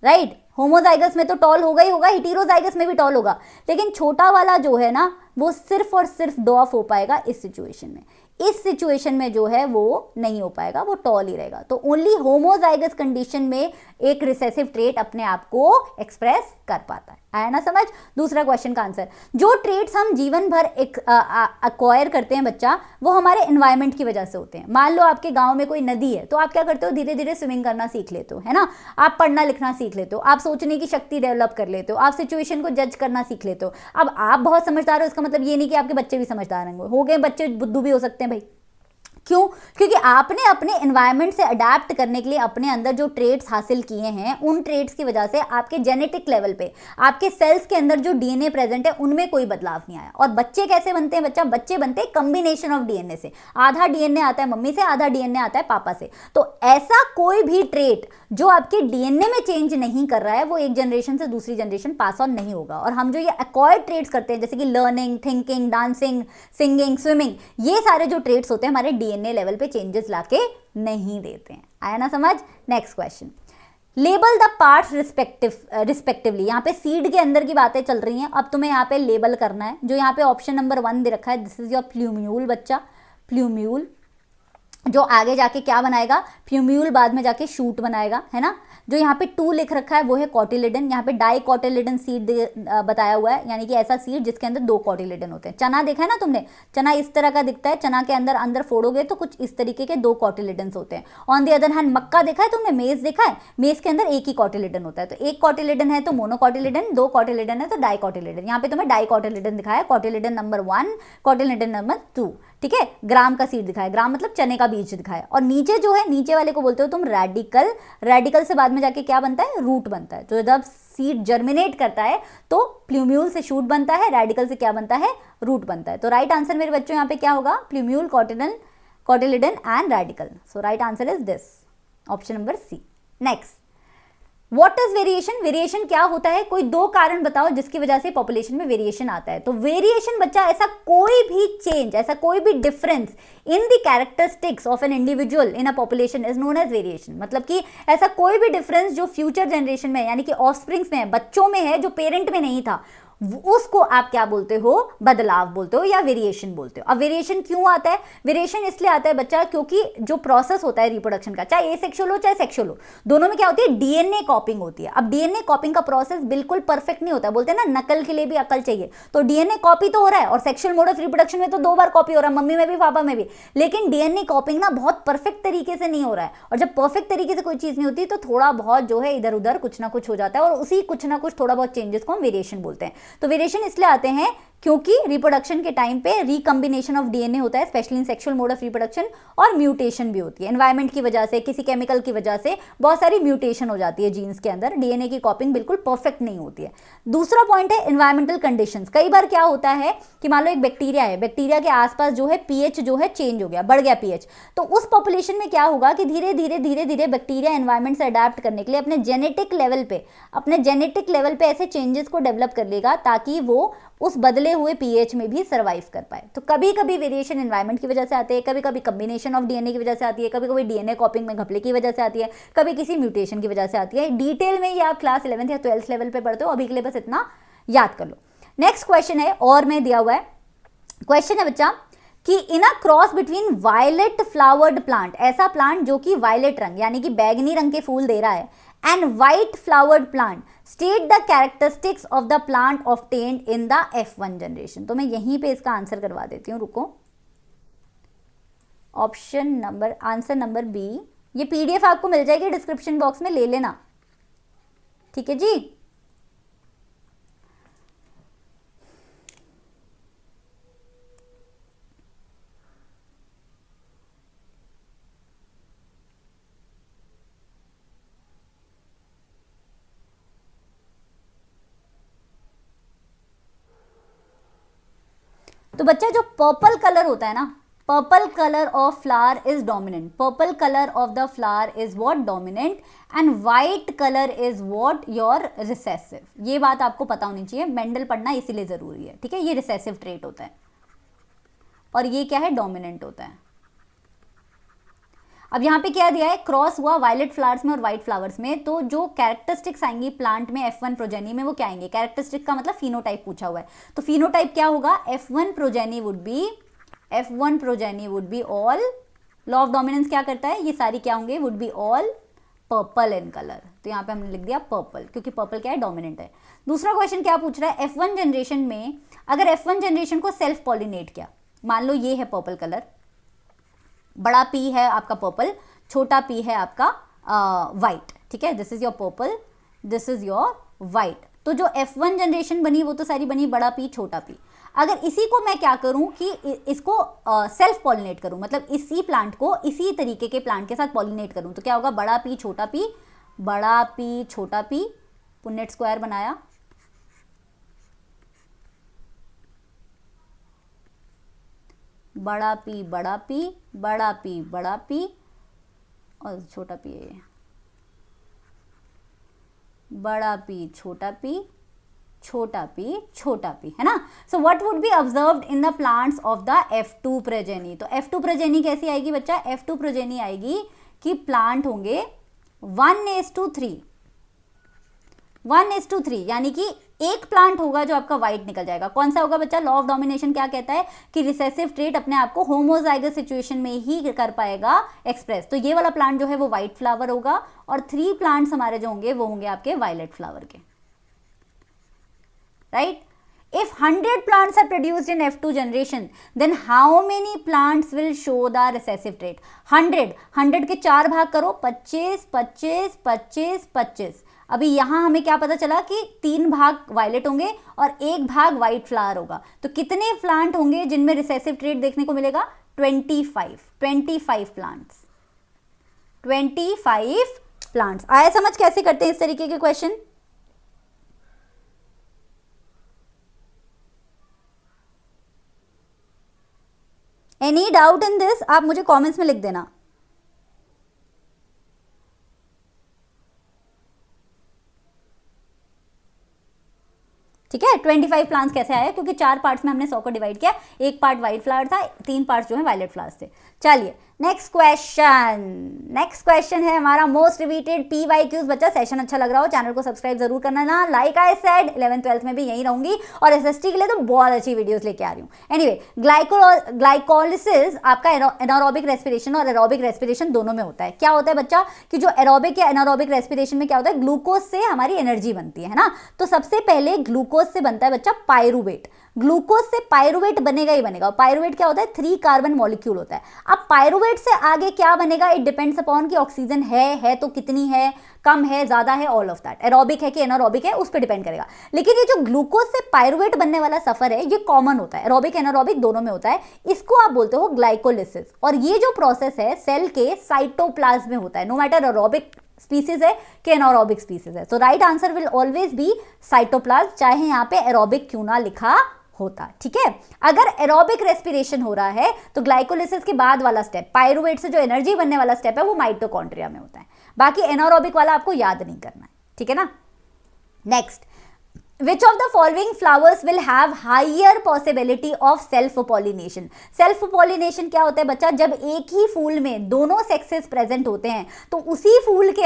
राइट। होमोजाइगस में तो टॉल होगा ही होगा, हेटेरोजाइगस में भी टॉल होगा, लेकिन छोटा वाला जो है ना वो सिर्फ और सिर्फ डॉफ हो पाएगा इस सिचुएशन में। इस सिचुएशन में जो है वो नहीं हो पाएगा, वो टॉल ही रहेगा। तो ओनली होमोजाइगस कंडीशन में एक रिसेसिव ट्रेट अपने आप को एक्सप्रेस कर पाता है। आया ना समझ। दूसरा क्वेश्चन का आंसर, जो ट्रेट्स हम जीवन भर एक्वायर करते हैं बच्चा, वो हमारे एनवायरमेंट की वजह से होते हैं। मान लो आपके गांव में कोई नदी है तो आप क्या करते हो, धीरे धीरे स्विमिंग करना सीख लेते हो, है ना। आप पढ़ना लिखना सीख लेते हो, आप सोचने की शक्ति डेवलप कर लेते हो, आप सिचुएशन को जज करना सीख लेते हो। अब आप बहुत समझदार हो इसका मतलब ये नहीं कि आपके बच्चे भी समझदार हो गए, बच्चे बुद्धू भी हो सकते हैं भाई। क्यों? क्योंकि आपने अपने एनवायरनमेंट से अडेप्ट करने के लिए अपने अंदर जो ट्रेट्स हासिल किए हैं, उन ट्रेट्स की वजह से आपके जेनेटिक लेवल पे आपके सेल्स के अंदर जो डीएनए प्रेजेंट है उनमें कोई बदलाव नहीं आया। और बच्चे कैसे बनते हैं बच्चा? बच्चे बनते हैं कॉम्बिनेशन ऑफ डीएनए से। आधा डीएनए आता है मम्मी से, आधा डीएनए आता है पापा से। तो ऐसा कोई भी ट्रेट जो आपके डीएनए में चेंज नहीं कर रहा है वो एक जनरेशन से दूसरी जनरेशन पास ऑन नहीं होगा। और हम जो ये एक्वायर्ड ट्रेट्स करते हैं जैसे कि learning, thinking, dancing, singing, swimming, ये सारे जो ट्रेट्स होते हैं हमारे डीएनए लेवल पे चेंजेस लाके नहीं देते हैं। आया ना समझ। Next question, label the parts respectively. यहाँ पे सीड के अंदर की बातें चल रही हैं, अब तुम्हें यहाँ पे लेबल करना है। जो यहाँ पे ऑप्शन नंबर 1 दे रखा है, दिस इज योर प्लूम्यूल बच्चा। प्लूम्यूल जो आगे जाके क्या बनाएगा, प्लूम्यूल बाद में जाके शूट बनाएगा, है ना। जो यहाँ पे 2 लिख रखा है वो है कॉटिलिडन। यहाँ पे डाई कॉटिलिडन सीड बताया हुआ है, यानी कि ऐसा सीड जिसके अंदर 2 कॉटिलिडन होते हैं। चना देखा है ना तुमने, चना इस तरह का दिखता है, चना के अंदर फोड़ोगे तो कुछ इस तरीके के 2 कॉटिलिडन होते हैं। ऑन द अदर हैंड मक्का देखा है तुमने, मेज देखा है, मेज के अंदर एक ही कॉटिलिडन होता है। तो एक कॉटिलिडन है तो मोनोकॉटिलिडन, 2 कॉटिलिडन है तो डाई कॉटिलिडन। यहाँ पे तुम्हें डाई कॉटिलिडन दिखाया, कॉटिलिडन नंबर 1, कॉटिलिडन नंबर 2, ठीक है। ग्राम का सीड दिखाया, ग्राम मतलब चने का बीज दिखाया। और नीचे जो है, नीचे वाले को बोलते हो तुम रेडिकल। रेडिकल से बाद में जाके क्या बनता है, रूट बनता है। तो जब सीड जर्मिनेट करता है तो प्लूम्यूल से शूट बनता है, रेडिकल से क्या बनता है, रूट बनता है। तो राइट आंसर मेरे बच्चों यहाँ पे क्या होगा, plumule, cotyledon and radicle. So right answer is this, option number C. Next, what is variation? Variation क्या होता है? कोई 2 कारण बताओ जिसकी वजह से पॉपुलेशन में वेरिएशन आता है। तो वेरिएशन बच्चा ऐसा कोई भी चेंज, ऐसा कोई भी difference in the characteristics of an individual in a population is known as variation. मतलब कि ऐसा कोई भी डिफरेंस जो फ्यूचर जनरेशन में यानी कि ऑफस्प्रिंग्स में है, बच्चों में है, जो पेरेंट में नहीं था, उसको आप क्या बोलते हो, बदलाव बोलते हो या वेरिएशन बोलते हो। अब वेरिएशन क्यों आता है? वेरिएशन इसलिए आता है बच्चा क्योंकि जो प्रोसेस होता है रिप्रोडक्शन का, चाहे एसेक्सुअल हो चाहे सेक्सुअल हो, दोनों में क्या होती है, डीएनए कॉपिंग होती है। अब डीएनए कॉपिंग का प्रोसेस बिल्कुल परफेक्ट नहीं होता, बोलते हैं ना नकल के लिए भी अकल चाहिए। तो डीएनए कॉपी तो हो रहा है, और सेक्सुअल मोड ऑफ रिप्रोडक्शन में तो 2 बार कॉपी हो रहा है, मम्मी में भी पापा में भी, लेकिन डीएनए कॉपिंग ना बहुत परफेक्ट तरीके से नहीं हो रहा है। और जब परफेक्ट तरीके से कोई चीज नहीं होती तो थोड़ा बहुत जो है इधर उधर कुछ ना कुछ हो जाता है, और उसी कुछ ना कुछ थोड़ा बहुत चेंजेस को हम वेरिएशन बोलते हैं। तो वेरिएशन इसलिए आते हैं क्योंकि रिप्रोडक्शन के टाइम पे रिकम्बिनेशन ऑफ डीएनए होता है, specially in sexual mode of reproduction, और म्यूटेशन भी होती है। एनवायरमेंट की वजह से, किसी केमिकल की वजह से बहुत सारी म्यूटेशन हो जाती है जीन्स के अंदर, डीएनए की कॉपिंग बिल्कुल परफेक्ट नहीं होती है। दूसरा पॉइंट है एनवायरमेंटल कंडीशंस। कई बार क्या होता है कि मान लो एक बैक्टीरिया है, बैक्टीरिया के आसपास जो है पीएच जो है चेंज हो गया, बढ़ गया पीएच, तो उस पॉपुलेशन में क्या होगा कि धीरे धीरे बैक्टीरिया एनवायरमेंट से अडेप्ट करने के लिए अपने जेनेटिक लेवल पे ऐसे चेंजेस को डेवलप कर लेगा ताकि वो उस बदले हुए पीएच में भी सर्वाइव कर पाए। तो कभी कभी वेरिएशन एनवायरमेंट की वजह से आते हैं, कभी कभी कॉम्बिनेशन ऑफ डीएनए की वजह से आती है, कभी कभी डीएनए कॉपिंग में घपले की वजह से आती है, कभी किसी म्यूटेशन की वजह से आती है। डिटेल में ये आप क्लास 11th या 12th लेवल पे पढ़ते हो, अभी के लिए बस इतना याद कर लो। नेक्स्ट क्वेश्चन है, और में दिया हुआ है क्वेश्चन है बच्चा कि in a cross between violet flowered plant, ऐसा प्लांट जो कि वायलेट रंग यानी कि बैगनी रंग के फूल दे रहा है, and white flowered plant, state the characteristics of the plant obtained in the F1 generation. तो मैं यहीं पे इसका आंसर करवा देती हूँ, रुको। Answer number B. ये पीडीएफ आपको मिल जाएगी डिस्क्रिप्शन बॉक्स में, ले लेना, ठीक है जी। तो बच्चा जो पर्पल कलर होता है ना, purple colour of flower is dominant, purple colour of the flower is what dominant, and white colour is what your recessive. ये बात आपको पता होनी चाहिए, मेंडल पढ़ना इसीलिए जरूरी है, ठीक है। ये रिसेसिव ट्रेट होता है और ये क्या है, डोमिनेंट होता है। अब यहाँ पे क्या दिया है, क्रॉस हुआ वायलेट फ्लावर्स में और व्हाइट फ्लावर्स में, तो जो कैरेक्टरिस्टिक्स आएंगी प्लांट में F1 प्रोजेनी में वो क्या आएंगे, कैरेक्टरिस्टिक का मतलब फिनोटाइप पूछा हुआ है, तो फिनोटाइप क्या होगा, F1 progeny would be all, law of dominance क्या करता है, ये सारी क्या होंगे, would be all purple in colour, तो यहाँ पे हमने लिख दिया पर्पल, क्योंकि पर्पल क्या है, डोमिनेंट है। दूसरा क्वेश्चन क्या पूछ रहा है, F1 जनरेशन में अगर F1 जनरेशन को सेल्फ पॉलिनेट किया, मान लो ये है पर्पल कलर, बड़ा P है आपका पर्पल, छोटा P है आपका वाइट, ठीक है, this is your purple, this is your white. तो जो F1 जनरेशन बनी वो तो सारी बनी बड़ा P छोटा P। अगर इसी को मैं क्या करूं कि इसको सेल्फ पॉलिनेट करूं, मतलब इसी प्लांट को इसी तरीके के प्लांट के साथ पॉलिनेट करूं, तो क्या होगा, बड़ा P छोटा P, बड़ा P छोटा P, पुन्नेट स्क्वायर बनाया, बड़ा P बड़ा P, बड़ा P बड़ा P और छोटा P है, बड़ा P छोटा P, छोटा P छोटा P, है ना। So what would be observed in the plants of the F2 progeny, तो F2 प्रोजेनी कैसी आएगी बच्चा, F2 प्रोजेनी आएगी कि प्लांट होंगे 1:3, 1:3, यानी कि एक प्लांट होगा जो आपका व्हाइट निकल जाएगा। कौन सा होगा बच्चा, लॉ ऑफ डोमिनेशन क्या कहता है कि रिसेसिव ट्रेट अपने आप को होमोजाइगस सिचुएशन में ही कर पाएगा एक्सप्रेस, तो ये वाला प्लांट जो है वो व्हाइट फ्लावर होगा और 3 प्लांट्स हमारे जो होंगे वो होंगे आपके वायलेट फ्लावर के, right. If 100 plants are produced in F2 generation, then how many plants will show the recessive trait? 100 के 4 भाग करो, 25, 25, 25, 25। अभी यहाँ हमें क्या पता चला कि 3 भाग वायलेट होंगे और 1 भाग व्हाइट फ्लावर होगा, तो कितने प्लांट होंगे जिनमें रिसेसिव ट्रेट देखने को मिलेगा, 25 प्लांट्स, 25 प्लांट्स। आया समझ कैसे करते हैं इस तरीके के question. Any doubt in this, आप मुझे कमेंट्स में लिख देना। ठीक है, 25 प्लांट्स कैसे आए, क्योंकि 4 पार्ट्स में हमने 100 को डिवाइड किया, एक पार्ट व्हाइट फ्लावर था, 3 पार्ट्स जो है वायलेट फ्लावर्स थे। चलिए नेक्स्ट क्वेश्चन है हमारा मोस्ट रिपीटेड PYQs। बच्चा सेशन अच्छा लग रहा हो चैनल को सब्सक्राइब जरूर करना ना, like I said 11th 12th में भी यहीं रहूंगी और SST के लिए तो बहुत अच्छी वीडियोस लेके आ रही हूँ। एनीवे, ग्लाइकोलिसिस आपका एनारोबिक रेस्पिरेशन और एरोबिक रेस्पिरेशन दोनों में होता है। क्या होता है बच्चा कि जो एरोबिक या एनारोबिक रेस्पिरेशन में क्या होता है, ग्लूकोज से हमारी एनर्जी बनती है ना, तो सबसे पहले ग्लूकोज से बनता है बच्चा पायरुवेट, ग्लूकोज से पायरुवेट बनेगा ही बनेगा। पायरुवेट क्या होता है, 3 कार्बन मॉलिक्यूल होता है। अब पायरुवेट से आगे क्या बनेगा, इट डिपेंड्स अपॉन कि ऑक्सीजन है तो कितनी है, कम है, ज्यादा है, ऑल ऑफ दैट, एरोबिक है कि एनारोबिक है उस पर डिपेंड करेगा। लेकिन ये जो ग्लूकोज से पायरुवेट बनने वाला सफर है ये कॉमन होता है, एरोबिक एनारोबिक दोनों में होता है, इसको आप बोलते हो ग्लाइकोलिसिस। और ये जो प्रोसेस है सेल के साइटोप्लाज्म में होता है, नो मैटर एरोबिक स्पीसीज है कि एनारोबिक स्पीसीज है। तो right answer will always be cytoplasm, चाहे यहाँ पे एरोबिक क्यों ना लिखा होता, ठीक है। अगर एरोबिक रेस्पिरेशन हो रहा है तो ग्लाइकोलिसिस के बाद वाला स्टेप, पायरुवेट से जो एनर्जी बनने वाला स्टेप है वो माइटोकॉन्ड्रिया में होता है, बाकी एनारोबिक वाला आपको याद नहीं करना है, ठीक है ना। Next, Which of the following flowers will have higher possibility of self pollination? Self pollination क्या होता है बच्चा, जब एक ही फूल में दोनों सेक्सेस प्रेजेंट होते हैं तो उसी फूल के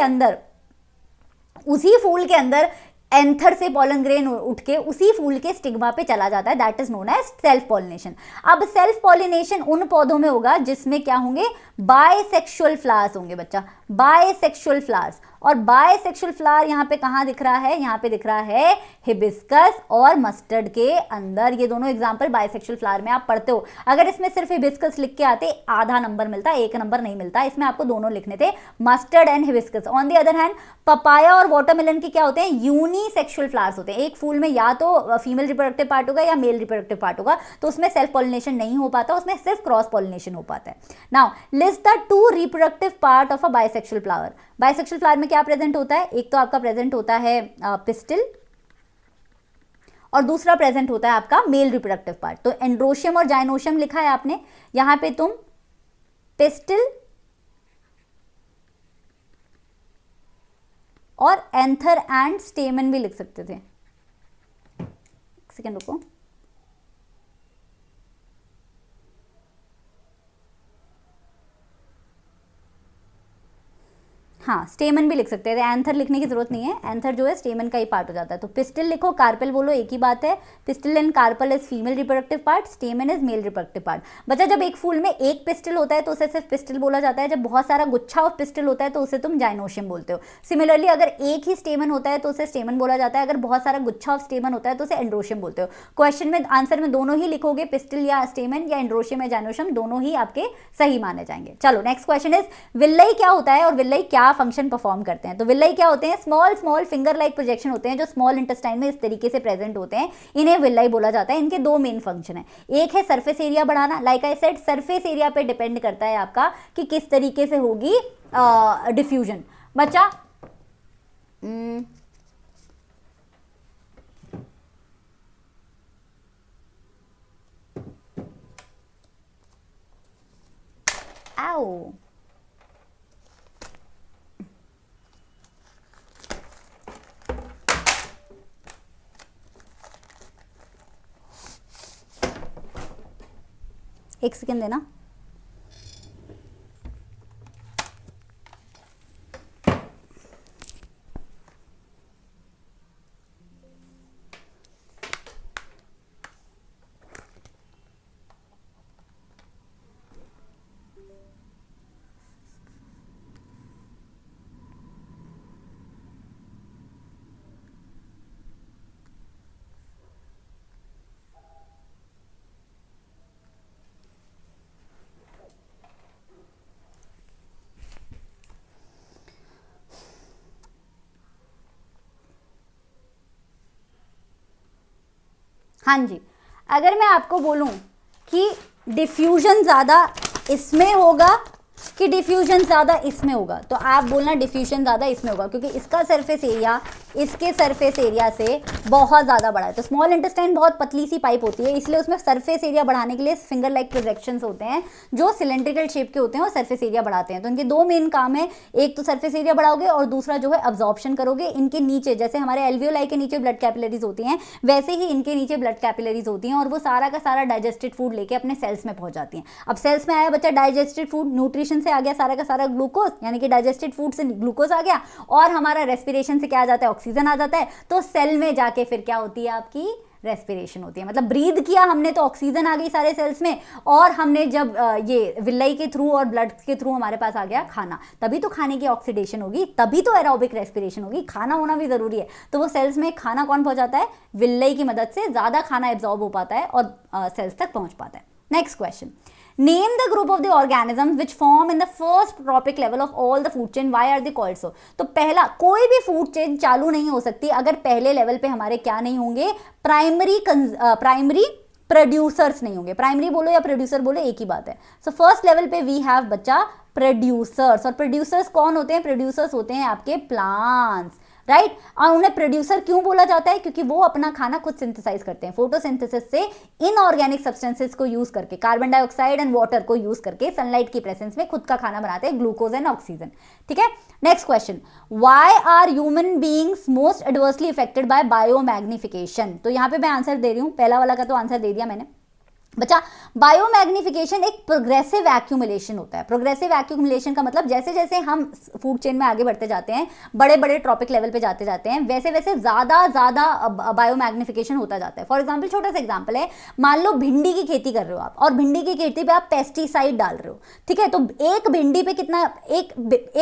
अंदर एंथर से पॉलन ग्रेन उठ के उसी फूल के स्टिग्मा पे चला जाता है, that is known as self pollination. अब सेल्फ पॉलिनेशन उन पौधों में होगा जिसमें क्या होंगे, बायसेक्सुअल फ्लावर्स होंगे बच्चा, बायसेक्सुअल फ्लावर्स। और बायसेक्सुअल फ्लावर यहाँ पे कहाँ दिख रहा है, यहाँ पे दिख रहा है हिबिस्कस और मस्टर्ड के अंदर। ये दोनों एग्जाम्पल बायसेक्सुअल फ्लावर में आप पढ़ते हो। अगर इसमें सिर्फ हिबिस्कस लिख के आते आधा नंबर मिलता, 1 नंबर नहीं मिलता, इसमें आपको दोनों लिखने थे, mustard and hibiscus. On the other hand papaya और वाटरमेलन के क्या होते हैं, यूनिसेक्सुअल फ्लावर्स होते हैं। एक फूल में या तो फीमेल रिप्रोडक्टिव पार्ट होगा या मेल रिप्रोडक्टिव पार्ट होगा, तो उसमें सेल्फ पॉलिनेशन नहीं हो पाता, उसमें सिर्फ क्रॉस पॉलिनेशन हो पाता है। Now list the 2 reproductive part of a bisexual flower. Bisexual flower में क्या प्रेजेंट होता है, एक तो आपका प्रेजेंट होता है पिस्टिल और दूसरा प्रेजेंट होता है आपका मेल रिप्रोडक्टिव पार्ट। तो एंड्रोशियम और जाइनोशियम लिखा है आपने, यहां पे तुम पिस्टिल और एंथर एंड स्टेमन भी लिख सकते थे। एक सेकेंड रुको, हाँ स्टेमन भी लिख सकते हैं, एंथर लिखने की जरूरत नहीं है, एंथर जो है स्टेमन का ही पार्ट हो जाता है। तो पिस्टिल लिखो, कार्पेल बोलो, एक ही बात है। Pistil and carpel is female reproductive part, stamen is male reproductive part. बच्चा जब एक फूल में एक पिस्टिल होता है तो उसे सिर्फ पिस्टिल बोला जाता है, जब बहुत सारा गुच्छा ऑफ पिस्टिल होता है तो उसे तुम जाइनोशियम बोलते हो। सिमिलरली अगर एक ही स्टेमन होता है तो उसे स्टेमन बोला जाता है, अगर बहुत सारा गुच्छा ऑफ स्टेमन होता है तो उसे एंड्रोशियम बोलते हो। क्वेश्चन में आंसर में दोनों ही लिखोगे, पिस्टिल या स्टेमन या एंड्रोशियम या जाइनोशियम, दोनों ही आपके सही माने जाएंगे। चलो नेक्स्ट क्वेश्चन इज विल्लई क्या होता है और विल्लई क्या फंक्शन परफॉर्म करते हैं। तो विल्लई क्या होते हैं, small small finger like projection होते हैं जो स्मॉल इंटेस्टाइन में इस तरीके से प्रेजेंट होते हैं, इन्हें विल्लई बोला जाता है। इनके दो मेन फंक्शन है, एक है सरफेस एरिया बढ़ाना, like I said surface area पे डिपेंड करता है आपका कि किस तरीके से होगी डिफ्यूजन। बच्चा आओ एक सेकेंड देना। हाँ जी, अगर मैं आपको बोलूं कि डिफ्यूजन ज़्यादा इसमें होगा कि डिफ्यूजन ज़्यादा इसमें होगा, तो आप बोलना डिफ्यूजन ज़्यादा इसमें होगा, क्योंकि इसका सरफेस एरिया इसके सरफेस एरिया से बहुत ज़्यादा बड़ा है। तो स्मॉल इंटेस्टाइन बहुत पतली सी पाइप होती है, इसलिए उसमें सरफेस एरिया बढ़ाने के लिए फिंगर लाइक प्रोजेक्शंस होते हैं जो सिलेंड्रिकल शेप के होते हैं और सरफेस एरिया बढ़ाते हैं। तो इनके दो मेन काम है, एक तो सरफेस एरिया बढ़ाओगे और दूसरा जो है अब्जॉर्प्शन करोगे। इनके नीचे जैसे हमारे एल्वियोलाई के नीचे ब्लड कैपिलरीज होती हैं, वैसे ही इनके नीचे ब्लड कैपिलरीज होती हैं और वो सारा का सारा डाइजेस्टेड फूड लेके अपने सेल्स में पहुंच जाती हैं। अब सेल्स में आया बच्चा डाइजेस्टेड फूड, न्यूट्रिशन से आ गया सारा का सारा ग्लूकोज, यानी कि डाइजेस्टेड फूड से ग्लूकोज आ गया और हमारा रेस्पिरेशन से क्या आ जाता है, ऑक्सीजन आ जाता है। तो सेल में जाके फिर क्या होती है आपकी रेस्पिरेशन होती है, मतलब ब्रीद किया हमने तो ऑक्सीजन आ गई सारे सेल्स में, और हमने जब ये विल्लई के थ्रू और ब्लड के थ्रू हमारे पास आ गया खाना, तभी तो खाने की ऑक्सीडेशन होगी, तभी तो एरोबिक रेस्पिरेशन होगी, खाना होना भी जरूरी है। तो वो सेल्स में खाना कौन पहुंचाता है, विल्लई की मदद से ज़्यादा खाना एब्जॉर्ब हो पाता है और सेल्स तक पहुंच पाता है। Next question, Name the group of the organisms which form in the first tropic level of all the food chain. Why are they called so? तो पहला, कोई भी फूड चेन चालू नहीं हो सकती अगर पहले लेवल पे हमारे क्या नहीं होंगे, प्राइमरी प्रोड्यूसर्स नहीं होंगे। प्राइमरी बोलो या प्रोड्यूसर बोलो एक ही बात है। सो फर्स्ट लेवल पे वी हैव बच्चा प्रोड्यूसर्स, और प्रोड्यूसर्स कौन होते हैं, प्रोड्यूसर्स होते हैं आपके प्लांट्स, राइट। और उन्हें प्रोड्यूसर क्यों बोला जाता है, क्योंकि वो अपना खाना खुद सिंथेसाइज करते हैं फोटोसिंथेसिस से, इनऑर्गेनिक सब्सटेंसेस को यूज करके, कार्बन डाइऑक्साइड एंड वाटर को यूज करके सनलाइट की प्रेजेंस में खुद का खाना बनाते हैं, ग्लूकोज एंड ऑक्सीजन। ठीक है, next question, why are human beings most adversely affected by biomagnification. तो यहाँ पे मैं आंसर दे रही हूँ, पहला वाला का तो आंसर दे दिया मैंने बच्चा। बायोमैग्निफिकेशन एक प्रोग्रेसिव एक्यूमुलेशन होता है। प्रोग्रेसिव एक्यूमुलेशन का मतलब जैसे जैसे हम फूड चेन में आगे बढ़ते जाते हैं, बड़े बड़े ट्रॉपिक लेवल पे जाते जाते हैं, वैसे वैसे ज़्यादा बायोमैग्निफिकेशन होता जाता है। फॉर एग्जांपल, छोटा सा एग्जांपल है, मान लो भिंडी की खेती कर रहे हो आप, और भिंडी की खेती पे आप पेस्टिसाइड डाल रहे हो, ठीक है। तो एक भिंडी पे कितना, एक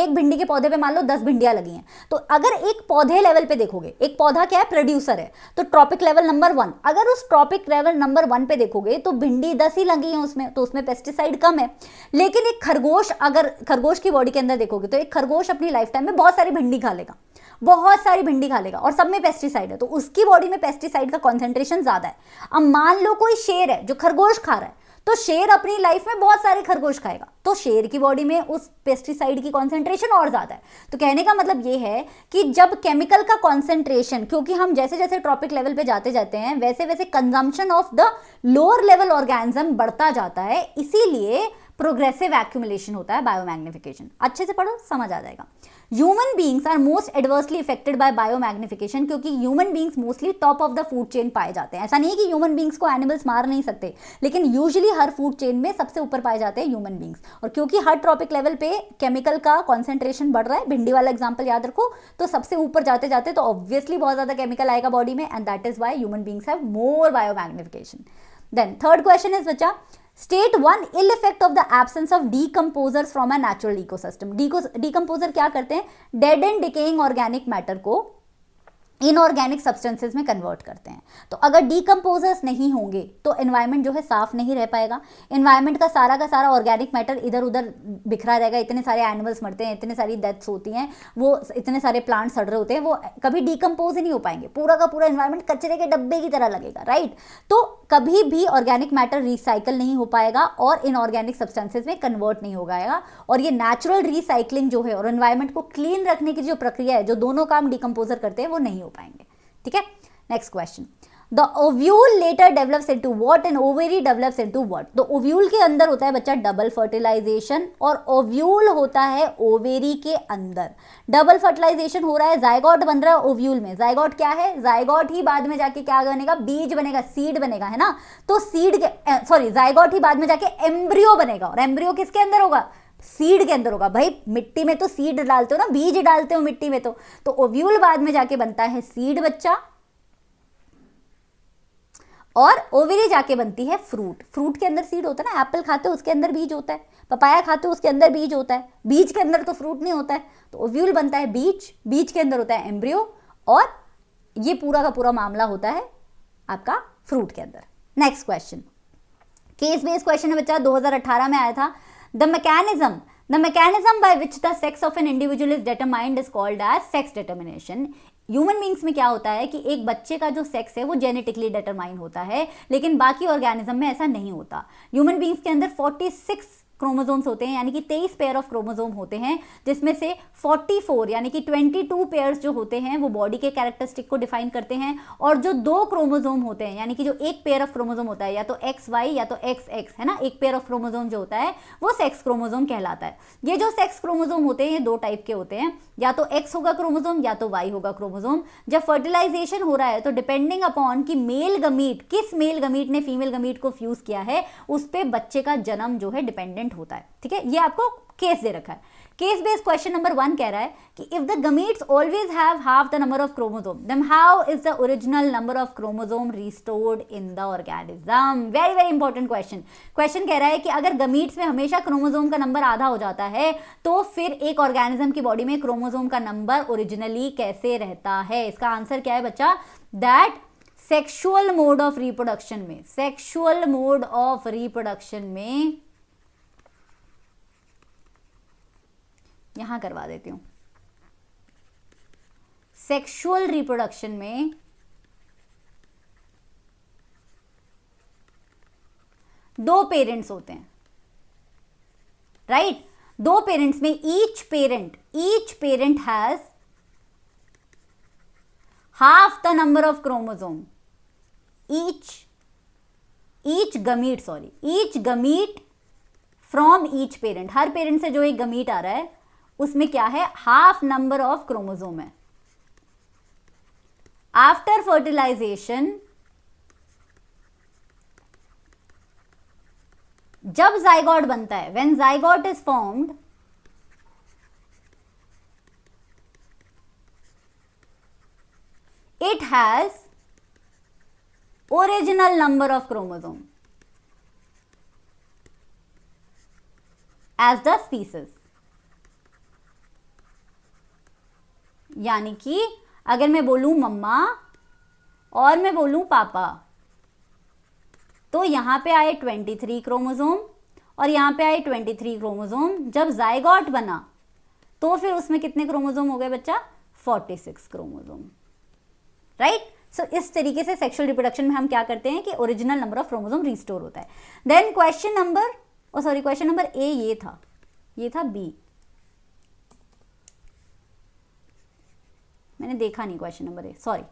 भिंडी के पौधे पे मान लो 10 भिंडियाँ लगी हैं। तो अगर एक पौधे लेवल पे देखोगे, एक पौधा क्या है, प्रोड्यूसर है, तो ट्रॉपिक लेवल नंबर 1, अगर उस ट्रॉपिक लेवल नंबर 1 पे देखोगे तो भिंडी 10 ही लगी है उसमें, तो उसमें पेस्टिसाइड कम है। लेकिन एक खरगोश, अगर खरगोश की बॉडी के अंदर देखोगे तो एक खरगोश अपनी लाइफ टाइम में बहुत सारी भिंडी खा लेगा, बहुत सारी भिंडी खा लेगा, और सब में पेस्टिसाइड है, तो उसकी बॉडी में पेस्टिसाइड का कॉन्सेंट्रेशन ज्यादा है। अब मान लो कोई शेर है जो खरगोश खा रहा है, तो शेर अपनी लाइफ में बहुत सारे खरगोश खाएगा, तो शेर की बॉडी में उस पेस्टिसाइड की कॉन्सेंट्रेशन और ज्यादा है। तो कहने का मतलब ये है कि जब केमिकल का कॉन्सेंट्रेशन, क्योंकि हम जैसे जैसे ट्रॉपिक लेवल पे जाते जाते हैं वैसे वैसे consumption of the lower level organism बढ़ता जाता है, इसीलिए प्रोग्रेसिव एक्यूमुलेशन होता है बायोमैग्निफिकेशन। अच्छे से पढ़ो, समझ आ जाएगा। Human beings are most adversely affected by biomagnification, क्योंकि human beings mostly top of the food chain पाए जाते हैं। ऐसा नहीं है कि ह्यूमन बींग्स को एनिमल्स मार नहीं सकते, लेकिन यूजुअली हर फूड चेन में सबसे ऊपर पाए जाते हैं ह्यूमन बींग्स। और क्योंकि हर ट्रॉपिक लेवल पे केमिकल का कॉन्सेंट्रेशन बढ़ रहा है, भिंडी वाला एग्जाम्पल याद रखो, तो सबसे ऊपर जाते जाते तो ऑब्वियसली बहुत ज्यादा केमिकल आएगा बॉडी में, and that is why human beings have more biomagnification. Then third question is बच्चा, state one ill effect of the absence of decomposers from a natural ecosystem. Decomposer क्या करते हैं? Dead and decaying organic matter को inorganic substances में convert करते हैं। तो अगर डीकम्पोजर्स नहीं होंगे तो एनवायरनमेंट जो है साफ नहीं रह पाएगा, एनवायरनमेंट का सारा ऑर्गेनिक मैटर इधर उधर बिखरा रहेगा, इतने सारे एनिमल्स मरते हैं, इतने सारी डेथ्स होती हैं, वो इतने सारे प्लांट्स सड़ रहे होते हैं, वो कभी डीकम्पोज ही नहीं हो पाएंगे, पूरा का पूरा एनवायरनमेंट कचरे के डब्बे की तरह लगेगा, राइट। तो कभी भी ऑर्गेनिक मैटर रिसाइकल नहीं हो पाएगा और इनऑर्गेनिक सब्सटेंसेस में कन्वर्ट नहीं हो पाएगा, और ये नेचुरल रिसाइकलिंग जो है और एनवायरनमेंट को क्लीन रखने की जो प्रक्रिया है, जो दोनों काम डीकम्पोजर करते हैं, वो नहीं हो पाएंगे, ठीक है। Next question, the ovule later develops into what and ovary develops into what. तो ओव्यूल के अंदर होता है बच्चा डबल फर्टिलाइजेशन, और ओव्यूल होता है ओवेरी के अंदर। डबल फर्टिलाइजेशन हो रहा है, जायगोट बन रहा है ओव्यूल में। जायगोट क्या है? जायगोट ही बाद में जाके क्या बनेगा? बीज बनेगा, सीड बनेगा, है ना। तो सीड के सॉरी जायगोट ही बाद में जाके एम्ब्रियो बनेगा, और एम्ब्रियो किसके अंदर होगा? सीड के अंदर होगा। भाई मिट्टी में तो सीड डालते हो ना, बीज डालते हो मिट्टी में, तो ओव्यूल बाद में जाके बनता है सीड बच्चा, और ओवेरी जाके बनती है फ्रूट। फ्रूट के अंदर सीड होता है ना, एप्पल खाते हो उसके अंदर बीज होता है, पपाया खाते हो उसके अंदर बीज होता है, बीज के अंदर तो फ्रूट नहीं होता है। तो ओव्यूल बनता है बीज, बीज के अंदर होता है एम्ब्रियो, और ये पूरा का पूरा मामला होता है आपका फ्रूट के अंदर। Next question, case based question है बच्चा, 2018 में आया था। The mechanism by which the sex of an individual is determined is called as sex determination. Human beings में क्या होता है कि एक बच्चे का जो सेक्स है वो जेनेटिकली डिटरमाइन होता है, लेकिन बाकी ऑर्गेनिज्म में ऐसा नहीं होता। ह्यूमन बींग्स के अंदर 46 क्रोमोसोम्स होते हैं, यानी कि 23 पेयर ऑफ क्रोमोसोम होते हैं, जिसमें से 44 यानी कि 22 पेयर्स जो होते हैं वो बॉडी के कैरेक्टरिस्टिक को डिफाइन करते हैं, और जो 2 क्रोमोसोम होते हैं, यानी कि जो एक पेयर ऑफ क्रोमोसोम होता है, या तो XY या तो XX, है ना, एक पेयर ऑफ क्रोमोसोम जो होता है वो सेक्स क्रोमोसोम कहलाता है। ये जो सेक्स क्रोमोसोम होते हैं ये 2 टाइप के होते हैं, या तो X होगा क्रोमोसोम या तो Y होगा क्रोमोसोम। जब फर्टिलाइजेशन हो रहा है तो डिपेंडिंग अपॉन कि मेल गमीट, किस मेल गमीट ने फीमेल गमीट को फ्यूज किया है, उस पे बच्चे का जन्म जो है डिपेंडेंट होता है, ठीक है। ये आपको केस दे रखा है। केस बेस्ड क्वेश्चन नंबर 1 कह रहा है कि if the gametes always have half the number of chromosome, then how is the original number of chromosome restored in the organism. Very very important question. Question कह रहा है कि अगर gametes में हमेशा क्रोमोसोम का नंबर आधा हो जाता है, तो फिर एक ऑर्गेनिज्म की बॉडी में क्रोमोसोम का नंबर ओरिजिनली कैसे रहता है। इसका आंसर क्या है बच्चा? That sexual mode of reproduction में, सेक्सुअल मोड ऑफ रिप्रोडक्शन में, यहां करवा देती हूं, सेक्सुअल रिप्रोडक्शन में दो पेरेंट्स होते हैं, राइट। 2 पेरेंट्स में each parent has half the number of chromosome, each gamete from each parent. Her parent से जो एक गमीट आ रहा है उसमें क्या है? हाफ नंबर ऑफ क्रोमोसोम है। आफ्टर फर्टिलाइजेशन, जब जाइगोट बनता है, when zygote is formed, it has original number of chromosome as the species। यानी कि अगर मैं बोलूं मम्मा और मैं बोलूं पापा, तो यहां पे आए 23 क्रोमोसोम और यहां पे आए 23 क्रोमोसोम। जब जाइगोट बना तो फिर उसमें कितने क्रोमोसोम हो गए बच्चा? 46 क्रोमोसोम, राइट। सो इस तरीके से सेक्सुअल रिप्रोडक्शन में हम क्या करते हैं कि original number of chromosome restore होता है। देन क्वेश्चन नंबर ए ये था बी, मैंने देखा नहीं question number A, sorry.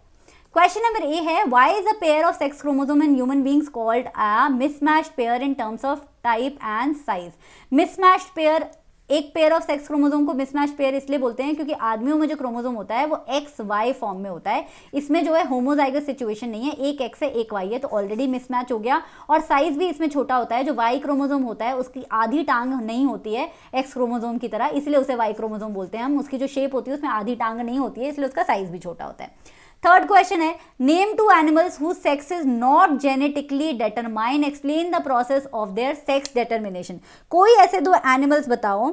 Question number A है why is a pair of sex chromosome in human beings called a mismatched pair in terms of type and size. Mismatched pair, एक pair of sex chromosome को mismatch pair इसलिए बोलते हैं क्योंकि आदमियों में जो क्रोमोसोम होता है वो एक्स वाई फॉर्म में होता है, इसमें जो है होमोजाइगस सिचुएशन नहीं है, एक एक्स है एक वाई है, तो ऑलरेडी मिसमैच हो गया। और साइज भी इसमें छोटा होता है, जो वाई क्रोमोसोम होता है उसकी आधी टांग नहीं होती है एक्स क्रोमोसोम की तरह, इसलिए उसे वाई क्रोमोसोम बोलते हैं हम। उसकी जो शेप होती है उसमें आधी टांग नहीं होती है, इसलिए उसका साइज भी छोटा होता है। थर्ड क्वेश्चन है name two animals whose sex is not genetically determine, explain the process of their sex determination. कोई ऐसे दो एनिमल्स बताओ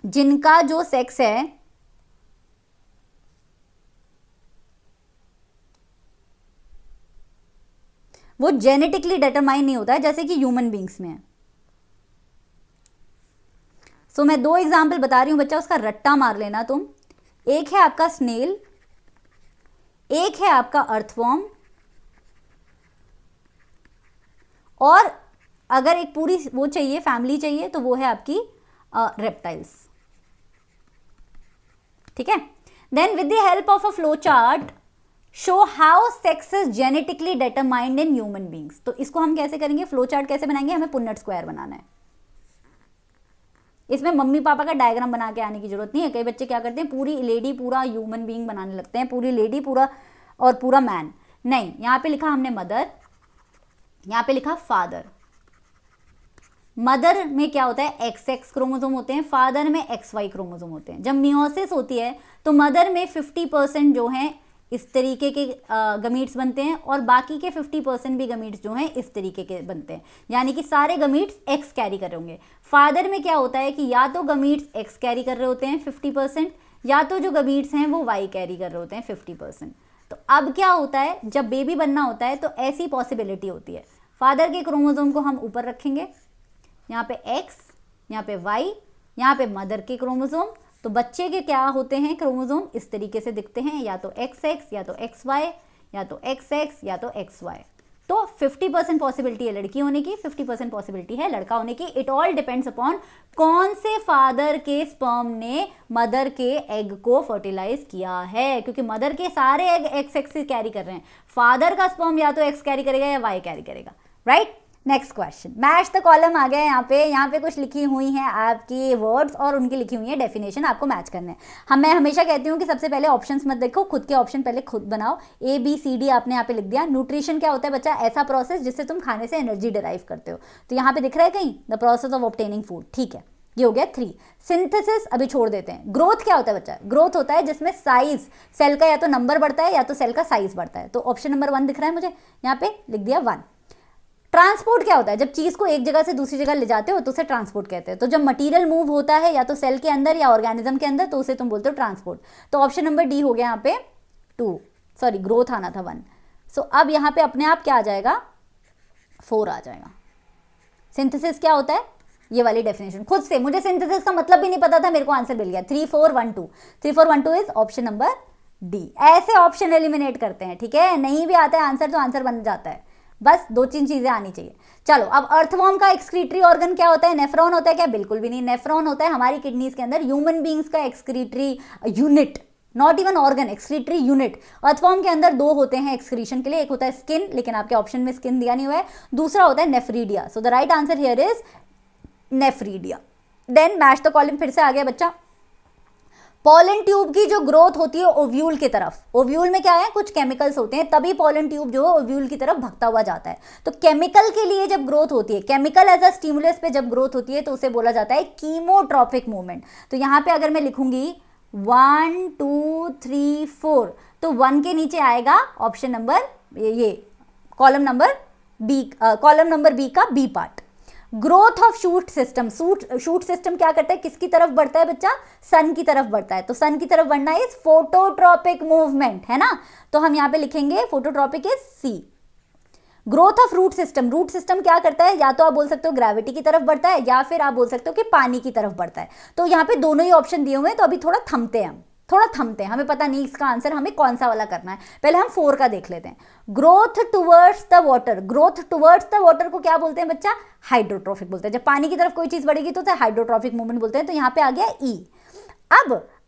जिनका जो सेक्स है वो जेनेटिकली डिटरमाइन नहीं होता है, जैसे कि ह्यूमन बींग्स में है। सो मैं दो एग्जाम्पल बता रही हूं बच्चा, उसका रट्टा मार लेना तुम। एक है आपका स्नेल, एक है आपका अर्थवॉर्म, और अगर एक पूरी वो चाहिए फैमिली चाहिए तो वो है आपकी रेप्टाइल्स। ठीक है। Then with the help of a flow chart show how sex is genetically determined in human beings. तो इसको हम कैसे करेंगे, फ्लो चार्ट कैसे बनाएंगे, हमें पुन्नट स्क्वायर बनाना है। इसमें मम्मी पापा का डायग्राम बना के आने की जरूरत नहीं है। कई बच्चे क्या करते हैं पूरी लेडी पूरा ह्यूमन बींग बनाने लगते हैं, पूरी लेडी पूरा और पूरा मैन। नहीं, यहां पे लिखा हमने मदर, यहां पे लिखा फादर। मदर में क्या होता है एक्स एक्स क्रोमोसोम होते हैं, फादर में एक्स वाई क्रोमोसोम होते हैं। जब मियोसिस होती है तो मदर में 50% जो हैं इस तरीके के गमीट्स बनते हैं और बाकी के 50% भी गमीट्स जो हैं इस तरीके के बनते हैं, यानी कि सारे गमीट्स एक्स कैरी कर रहे होंगे। फादर में क्या होता है कि या तो गमीट्स एक्स कैरी कर रहे होते हैं 50%, या तो जो गमीट्स हैं वो वाई कैरी कर रहे होते हैं 50%। तो अब क्या होता है जब बेबी बनना होता है तो ऐसी पॉसिबिलिटी होती है, फादर के क्रोमोसोम को हम ऊपर रखेंगे, यहाँ पे एक्स, यहाँ पे वाई, यहाँ पे मदर के क्रोमोसोम। तो बच्चे के क्या होते हैं क्रोमोसोम इस तरीके से दिखते हैं, या तो एक्स एक्स, या तो एक्स वाई, या तो एक्स एक्स, या तो एक्स वाई। तो 50% पॉसिबिलिटी है लड़की होने की, 50% पॉसिबिलिटी है लड़का होने की। इट ऑल डिपेंड्स अपॉन कौन से फादर के स्पर्म ने मदर के एग को फर्टिलाइज किया है, क्योंकि मदर के सारे एग एक्स एक्स से कैरी कर रहे हैं, फादर का स्पर्म या तो एक्स कैरी करेगा या वाई कैरी करेगा, right. Next question, match the column आ गया। यहाँ पे कुछ लिखी हुई हैं आपकी वर्ड्स और उनकी लिखी हुई है डेफिनेशन, आपको मैच करने हैं। मैं हमेशा कहती हूँ कि सबसे पहले ऑप्शंस मत देखो, खुद के ऑप्शन पहले खुद बनाओ। ए बी सी डी आपने यहाँ पे लिख दिया। न्यूट्रिशन क्या होता है बच्चा, ऐसा प्रोसेस जिससे तुम खाने से एनर्जी डिराइव करते हो, तो यहाँ पे दिख रहा है कहीं the process of obtaining food, ठीक है, ये हो गया 3। सिंथेसिस अभी छोड़ देते हैं। ग्रोथ क्या होता है बच्चा, ग्रोथ होता है जिसमें साइज सेल का या तो नंबर बढ़ता है या तो सेल का साइज बढ़ता है, तो ऑप्शन नंबर 1 दिख रहा है मुझे, यहाँ पे लिख दिया 1। ट्रांसपोर्ट क्या होता है, जब चीज को एक जगह से दूसरी जगह ले जाते हो तो उसे ट्रांसपोर्ट कहते हैं। तो जब मटेरियल मूव होता है या तो सेल के अंदर या ऑर्गेनिज्म के अंदर तो उसे तुम बोलते हो ट्रांसपोर्ट। तो ऑप्शन नंबर डी हो गया यहाँ पे 2, सॉरी ग्रोथ आना था 1। सो अब यहाँ पे अपने आप क्या आ जाएगा 4 आ जाएगा। सिंथेसिस क्या होता है, ये वाली डेफिनेशन खुद से, मुझे सिंथेसिस का मतलब भी नहीं पता था, मेरे को आंसर मिल गया 3 4 1 2। 3 4 1 2 इज ऑप्शन नंबर डी। ऐसे ऑप्शन एलिमिनेट करते हैं, ठीक है, नहीं भी आता है आंसर तो आंसर बन जाता है, बस 2-3 चीजें आनी चाहिए। चलो अब अर्थवॉर्म का एक्सक्रीटरी ऑर्गन क्या होता है, नेफ्रॉन होता है क्या, बिल्कुल भी नहीं। नेफ्रॉन होता है हमारी किडनीज के अंदर। ह्यूमन बींग्स का excretory unit, not even organ, excretory unit earthworm के अंदर 2 होते हैं एक्सक्रीशन के लिए। एक होता है स्किन, लेकिन आपके ऑप्शन में स्किन दिया नहीं हुआ है। दूसरा होता है nephridia. So the right answer here is nephridia. Then match the column फिर से आ गया बच्चा। पॉलन ट्यूब की जो ग्रोथ होती है ओव्यूल की तरफ, ओव्यूल में क्या है कुछ केमिकल्स होते हैं, तभी पॉलन ट्यूब जो है ओव्यूल की तरफ भगता हुआ जाता है। तो केमिकल के लिए जब ग्रोथ होती है, केमिकल एज अ स्टिमुलस पे जब ग्रोथ होती है तो उसे बोला जाता है कीमोट्रॉपिक मूवमेंट। तो यहाँ पे अगर मैं लिखूंगी 1 2 3 4 तो 1 के नीचे आएगा ऑप्शन नंबर ये कॉलम नंबर बी का B part. Growth of shoot system, shoot system क्या करता है, किसकी तरफ बढ़ता है बच्चा, सन की तरफ बढ़ता है। तो सन की तरफ बढ़ना इज फोटोट्रॉपिक मूवमेंट, है ना। तो हम यहाँ पे लिखेंगे phototropic is C. Growth of root system, root system क्या करता है, या तो आप बोल सकते हो ग्रेविटी की तरफ बढ़ता है या फिर आप बोल सकते हो कि पानी की तरफ बढ़ता है। तो यहाँ पे दोनों ही ऑप्शन दिए हुए हैं, तो अभी थोड़ा थमते हैं हम, थोड़ा थमते हैं, हमें पता नहीं इसका आंसर हमें कौन सा वाला करना है। पहले हम 4 का देख लेते हैं। Growth towards the water, growth towards the water को क्या बोलते हैं बच्चा? हाइड्रोट्रॉफिक बोलते हैं। जब पानी की तरफ कोई चीज बढ़ेगी तो हाइड्रोट्रॉफिक मूवमेंट बोलते हैं। तो यहाँ पे आ गया ई।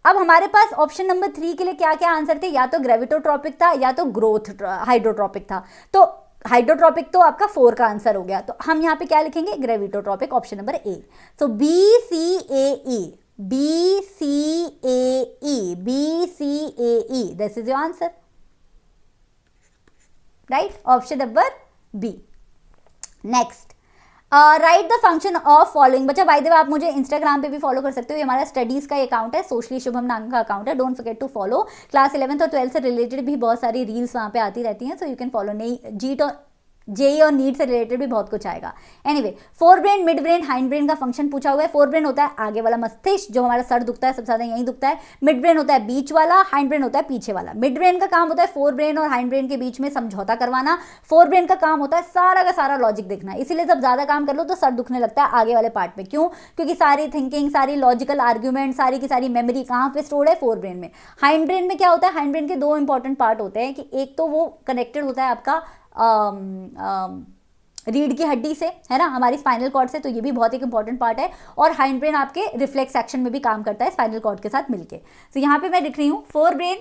अब हमारे पास ऑप्शन नंबर 3 के लिए क्या क्या आंसर थे? या तो ग्रेविटोट्रॉपिक था या तो ग्रोथ हाइड्रोट्रॉपिक था। तो हाइड्रोट्रॉपिक तो आपका 4 का आंसर हो गया। तो हम यहाँ पे क्या लिखेंगे? Gravitotropic, option number A. So BCAE, BCAE, BCAE, this is your answer, right? Option number B. Next, right the function of following. बच्चा बाय द वे आप मुझे इंस्टाग्राम पे भी फॉलो कर सकते हो, ये हमारा स्टडीज का अकाउंट है, सोशली शुभम नाम का अकाउंट है। Don't forget to follow. Class 11th और 12th से रिलेटेड भी बहुत सारी रील्स वहाँ पे आती रहती हैं, सो यू कैन फॉलो। नहीं, जीट और जेई और नीट से रिलेटेड भी बहुत कुछ आएगा। Anyway, fore brain, mid brain, hind brain का फंक्शन पूछा हुआ है। फोर ब्रेन होता है आगे वाला मस्तिष्क, जो हमारा सर दुखता है सबसे ज्यादा यही दुखता है। मिड ब्रेन होता है बीच वाला, हाइंड ब्रेन होता है पीछे वाला। मिड ब्रेन का काम होता है फोर ब्रेन और हाइंड ब्रेन के बीच में समझौता करवाना। फोर ब्रेन का काम होता है सारा का सारा लॉजिक देखना। इसीलिए जब ज्यादा काम कर लो तो सर दुखने लगता है आगे वाले पार्ट में। क्यों? क्योंकि सारी थिंकिंग, सारी लॉजिकल आर्ग्यूमेंट, सारी की सारी मेमोरी कहाँ पे स्टोर्ड है? फोर ब्रेन में। हाइंड ब्रेन में क्या होता है? हाइंड ब्रेन के 2 इंपॉर्टेंट पार्ट होते हैं कि एक तो वो कनेक्टेड होता है आपका रीढ़ की हड्डी से, है ना, हमारी स्पाइनल कॉर्ड से, तो ये भी बहुत एक इंपॉर्टेंट पार्ट है। और हाइंड ब्रेन आपके रिफ्लेक्स एक्शन में भी काम करता है स्पाइनल कॉर्ड के साथ मिलके। तो यहाँ पे मैं लिख रही हूँ फोर ब्रेन,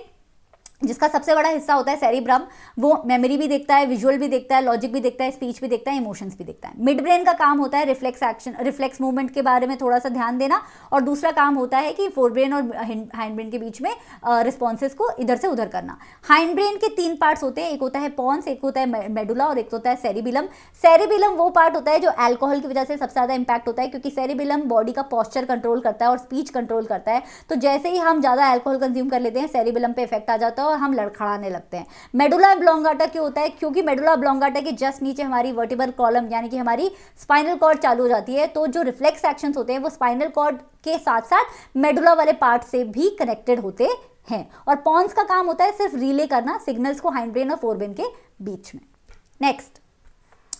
जिसका सबसे बड़ा हिस्सा होता है सेरिब्रम, वो मेमोरी भी देखता है, विजुअल भी देखता है, लॉजिक भी देखता है, स्पीच भी देखता है, इमोशंस भी देखता है। मिड ब्रेन का काम होता है रिफ्लेक्स एक्शन, रिफ्लेक्स मूवमेंट के बारे में थोड़ा सा ध्यान देना। और दूसरा काम होता है कि फोर ब्रेन और हाइंड ब्रेन के बीच में रिस्पॉन्सेज को इधर से उधर करना। हाइंड ब्रेन के 3 पार्ट्स होते हैं, एक होता है पॉन्स, एक होता है मेडुला और एक होता है सेरिबिलम। सेरिबिलम वो पार्ट होता है जो अल्कोहल की वजह से सबसे ज्यादा इंपैक्ट होता है, क्योंकि सेरिबिलम बॉडी का पोस्चर कंट्रोल करता है और स्पीच कंट्रोल करता है। तो जैसे ही हम ज्यादा अल्कोहल कंज्यूम कर लेते हैं, सेरिबिलम पे इफेक्ट आ जाता है और हम लड़खड़ाने लगते हैं। मेडुला ऑब्लोंगाटा क्यों होता है? क्योंकि मेडुला ऑब्लोंगाटा के जस्ट नीचे हमारी वर्टिब्रल कॉलम यानी कि हमारी स्पाइनल कॉर्ड चालू हो जाती है। तो जो रिफ्लेक्स एक्शंस होते हैं वो स्पाइनल कॉर्ड के साथ साथ मेडुला वाले पार्ट से भी कनेक्टेड होते हैं। और पॉन्स का काम होता है सिर्फ रिले करना सिग्नल्स को हाइंड ब्रेन और फोर ब्रेन के बीच में। नेक्स्ट,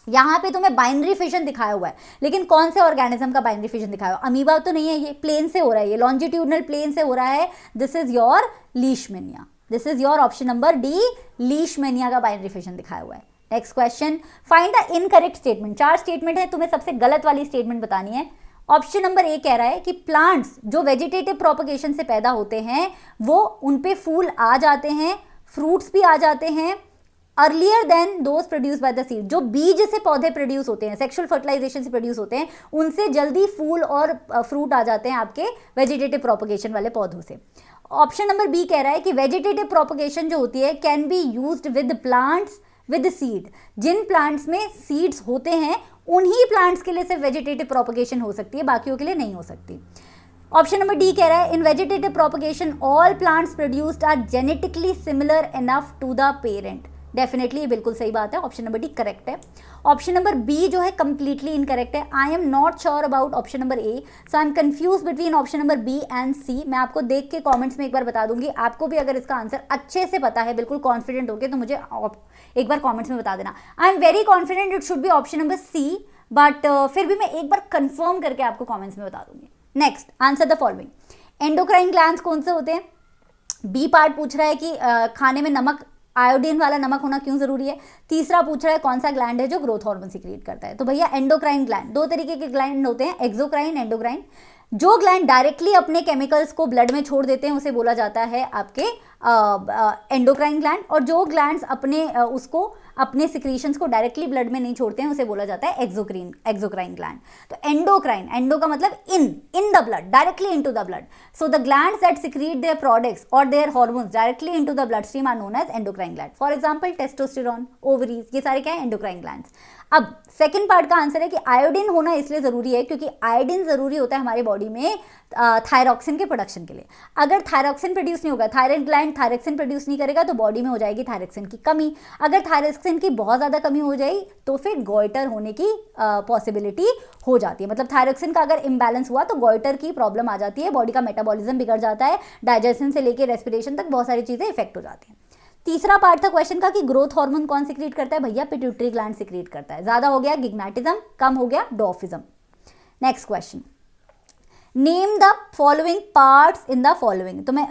यहाँ पे तुम्हें बाइनरी फिजन दिखाया हुआ है, लेकिन कौन से ऑर्गेनिज्म का बाइनरी फिजन दिखाया हुआ? अमीबा तो नहीं है, ये प्लेन से हो रहा है, ये लॉन्जिट्यूडनल प्लेन से हो रहा है। This is your Leishmania, this is your option number D, Leishmania का बाइनरी फिजन दिखाया हुआ है। Next question, find the incorrect statement. 4 statement है, तुम्हें सबसे गलत वाली स्टेटमेंट बतानी है। ऑप्शन नंबर ए कह रहा है कि प्लांट्स जो वेजिटेटिव प्रोपगेशन से पैदा होते हैं वो उन पे फूल आ जाते हैं, फ्रूट्स भी आ जाते हैं earlier than those produced by the seed. जो बीज से पौधे प्रोड्यूस होते हैं, सेक्सुअल फर्टिलाइजेशन से प्रोड्यूस होते हैं, उनसे जल्दी फूल और फ्रूट आ जाते हैं आपके वेजिटेटिव प्रोपगेशन वाले पौधों से। ऑप्शन नंबर बी कह रहा है कि वेजिटेटिव प्रोपगेशन जो होती है can be used with plants with seed. जिन प्लांट्स में सीड्स होते हैं उन्हीं प्लांट्स के लिए सिर्फ वेजिटेटिव प्रोपगेशन हो सकती है, बाकियों के लिए नहीं हो सकती। ऑप्शन नंबर डी कह रहा है in vegetative propagation all plants produced are genetically similar enough to the parent. Definitely ये बिल्कुल सही बात है, ऑप्शन नंबर डी करेक्ट है। ऑप्शन नंबर बी जो है कंप्लीटली इनकरेक्ट है। I am not sure about option number A, so I am confuse between option number B and C. मैं आपको देख के कमेंट्स में एक बार बता दूंगी। आपको भी अगर इसका आंसर अच्छे से पता है, बिल्कुल कॉन्फिडेंट होके, तो मुझे एक बार कॉमेंट्स में बता देना। I am very confident it should be option number C, but फिर भी मैं एक बार कंफर्म करके आपको कॉमेंट्स में बता दूंगी। Next, answer the following. Endocrine glands कौन से होते हैं? बी पार्ट पूछ रहा है कि खाने में नमक, आयोडीन वाला नमक होना क्यों जरूरी है। तीसरा पूछ रहा है कौन सा ग्लैंड है जो ग्रोथ हार्मोन सीक्रेट करता है। तो भैया एंडोक्राइन ग्लैंड, 2 तरीके के ग्लैंड होते हैं, एक्सोक्राइन, एंडोक्राइन। जो ग्लैंड डायरेक्टली अपने केमिकल्स को ब्लड में छोड़ देते हैं उसे बोला जाता है आपके एंडोक्राइन ग्लैंड, और जो ग्लैंड्स अपने सिक्रीशंस को डायरेक्टली ब्लड में नहीं छोड़ते हैं उसे बोला जाता है एक्सोक्राइन ग्लैंड। तो एंडोक्राइन, एंडो का मतलब in the blood, directly into the blood. So the glands that secrete their products और their hormones directly into the blood stream are known as endocrine gland. For example testosterone, ovaries, ये सारे क्या है? Endocrine glands. अब second part का answer है कि iodine होना इसलिए जरूरी है क्योंकि आयोडीन जरूरी होता है हमारी बॉडी में थायरॉक्सिन के प्रोडक्शन के लिए। अगर थायरॉक्सिन प्रोड्यूस नहीं होगा, थायराइड ग्लैंड थायरॉक्सिन प्रोड्यूस नहीं करेगा, तो बॉडी में हो जाएगी थायरॉक्सिन की कमी। अगर थायरॉक्सिन की बहुत ज़्यादा कमी हो जाए तो फिर गॉइटर होने की पॉसिबिलिटी हो जाती है। मतलब थायरॉक्सिन का अगर इम्बैलेंस हुआ तो गॉइटर की प्रॉब्लम आ जाती है, बॉडी का मेटाबॉलिज्म बिगड़ जाता है, डाइजेशन से लेकर रेस्पिरेशन तक बहुत सारी चीज़ें इफेक्ट हो जाती हैं। तीसरा पार्ट था क्वेश्चन का कि ग्रोथ हार्मोन कौन सिक्रीट करता है? भैया पिट्यूटरी ग्लैंड सिक्रीट करता है। ज्यादा हो गया गिग्नाटिज्म, कम हो गया dwarfism. Next question, name the following parts in the following. तो मैं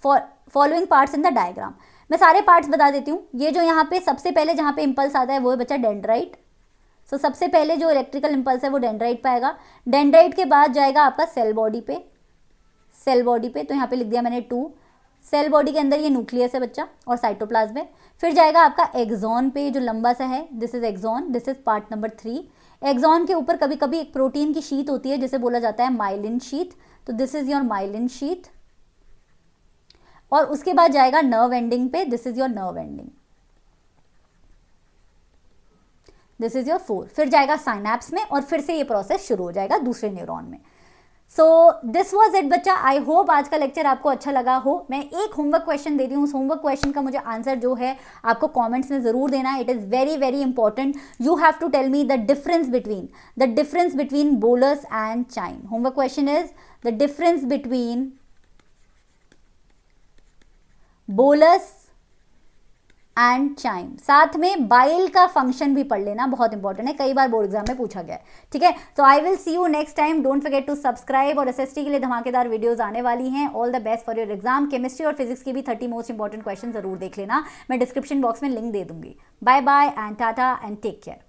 following parts in the diagram. मैं सारे पार्ट्स बता देती हूँ। ये जो यहाँ पे सबसे पहले जहाँ पे इम्पल्स आता है वो है बच्चा डेंड्राइट। सो सबसे पहले जो इलेक्ट्रिकल इम्पल्स है वो डेंड्राइट पे आएगा। डेंड्राइट के बाद जाएगा आपका सेल बॉडी पे, सेल बॉडी पे, तो यहाँ पे लिख दिया मैंने 2। सेल बॉडी के अंदर ये न्यूक्लियस है बच्चा और साइटोप्लाज्म है। फिर जाएगा आपका एक्सॉन पे, जो लंबा सा है, this is axon, this is part number 3। Axon के ऊपर कभी कभी एक प्रोटीन की शीट होती है जिसे बोला जाता है माइलिन शीट, तो this is your myelin sheath. और उसके बाद जाएगा नर्व एंडिंग पे, this is your nerve ending, this is your 4। फिर जाएगा साइनैप्स में और फिर से ये प्रोसेस शुरू हो जाएगा दूसरे न्यूरॉन में। सो दिस वॉज इट बच्चा। आई होप आज का लेक्चर आपको अच्छा लगा हो। मैं एक होमवर्क क्वेश्चन दे रही हूँ, उस होमवर्क क्वेश्चन का मुझे आंसर जो है आपको कमेंट्स में ज़रूर देना है। It is very very important. You have to tell me the difference between bolus and chyme. Homework question is the difference between bolus and chyme. साथ में बाइल का फंक्शन भी पढ़ लेना, बहुत इंपॉर्टेंट है, कई बार बोर्ड एग्जाम में पूछा गया है। ठीक है, तो I will see you next time. Don't forget to subscribe. और एसएसटी के लिए धमाकेदार वीडियोस आने वाली हैं। All the best for your exam. Chemistry और फिजिक्स की भी 30 मोस्ट इंपॉर्टेंट क्वेश्चन जरूर देख लेना। मैं डिस्क्रिप्शन बॉक्स में लिंक दे दूंगी। Bye bye and tata and take care.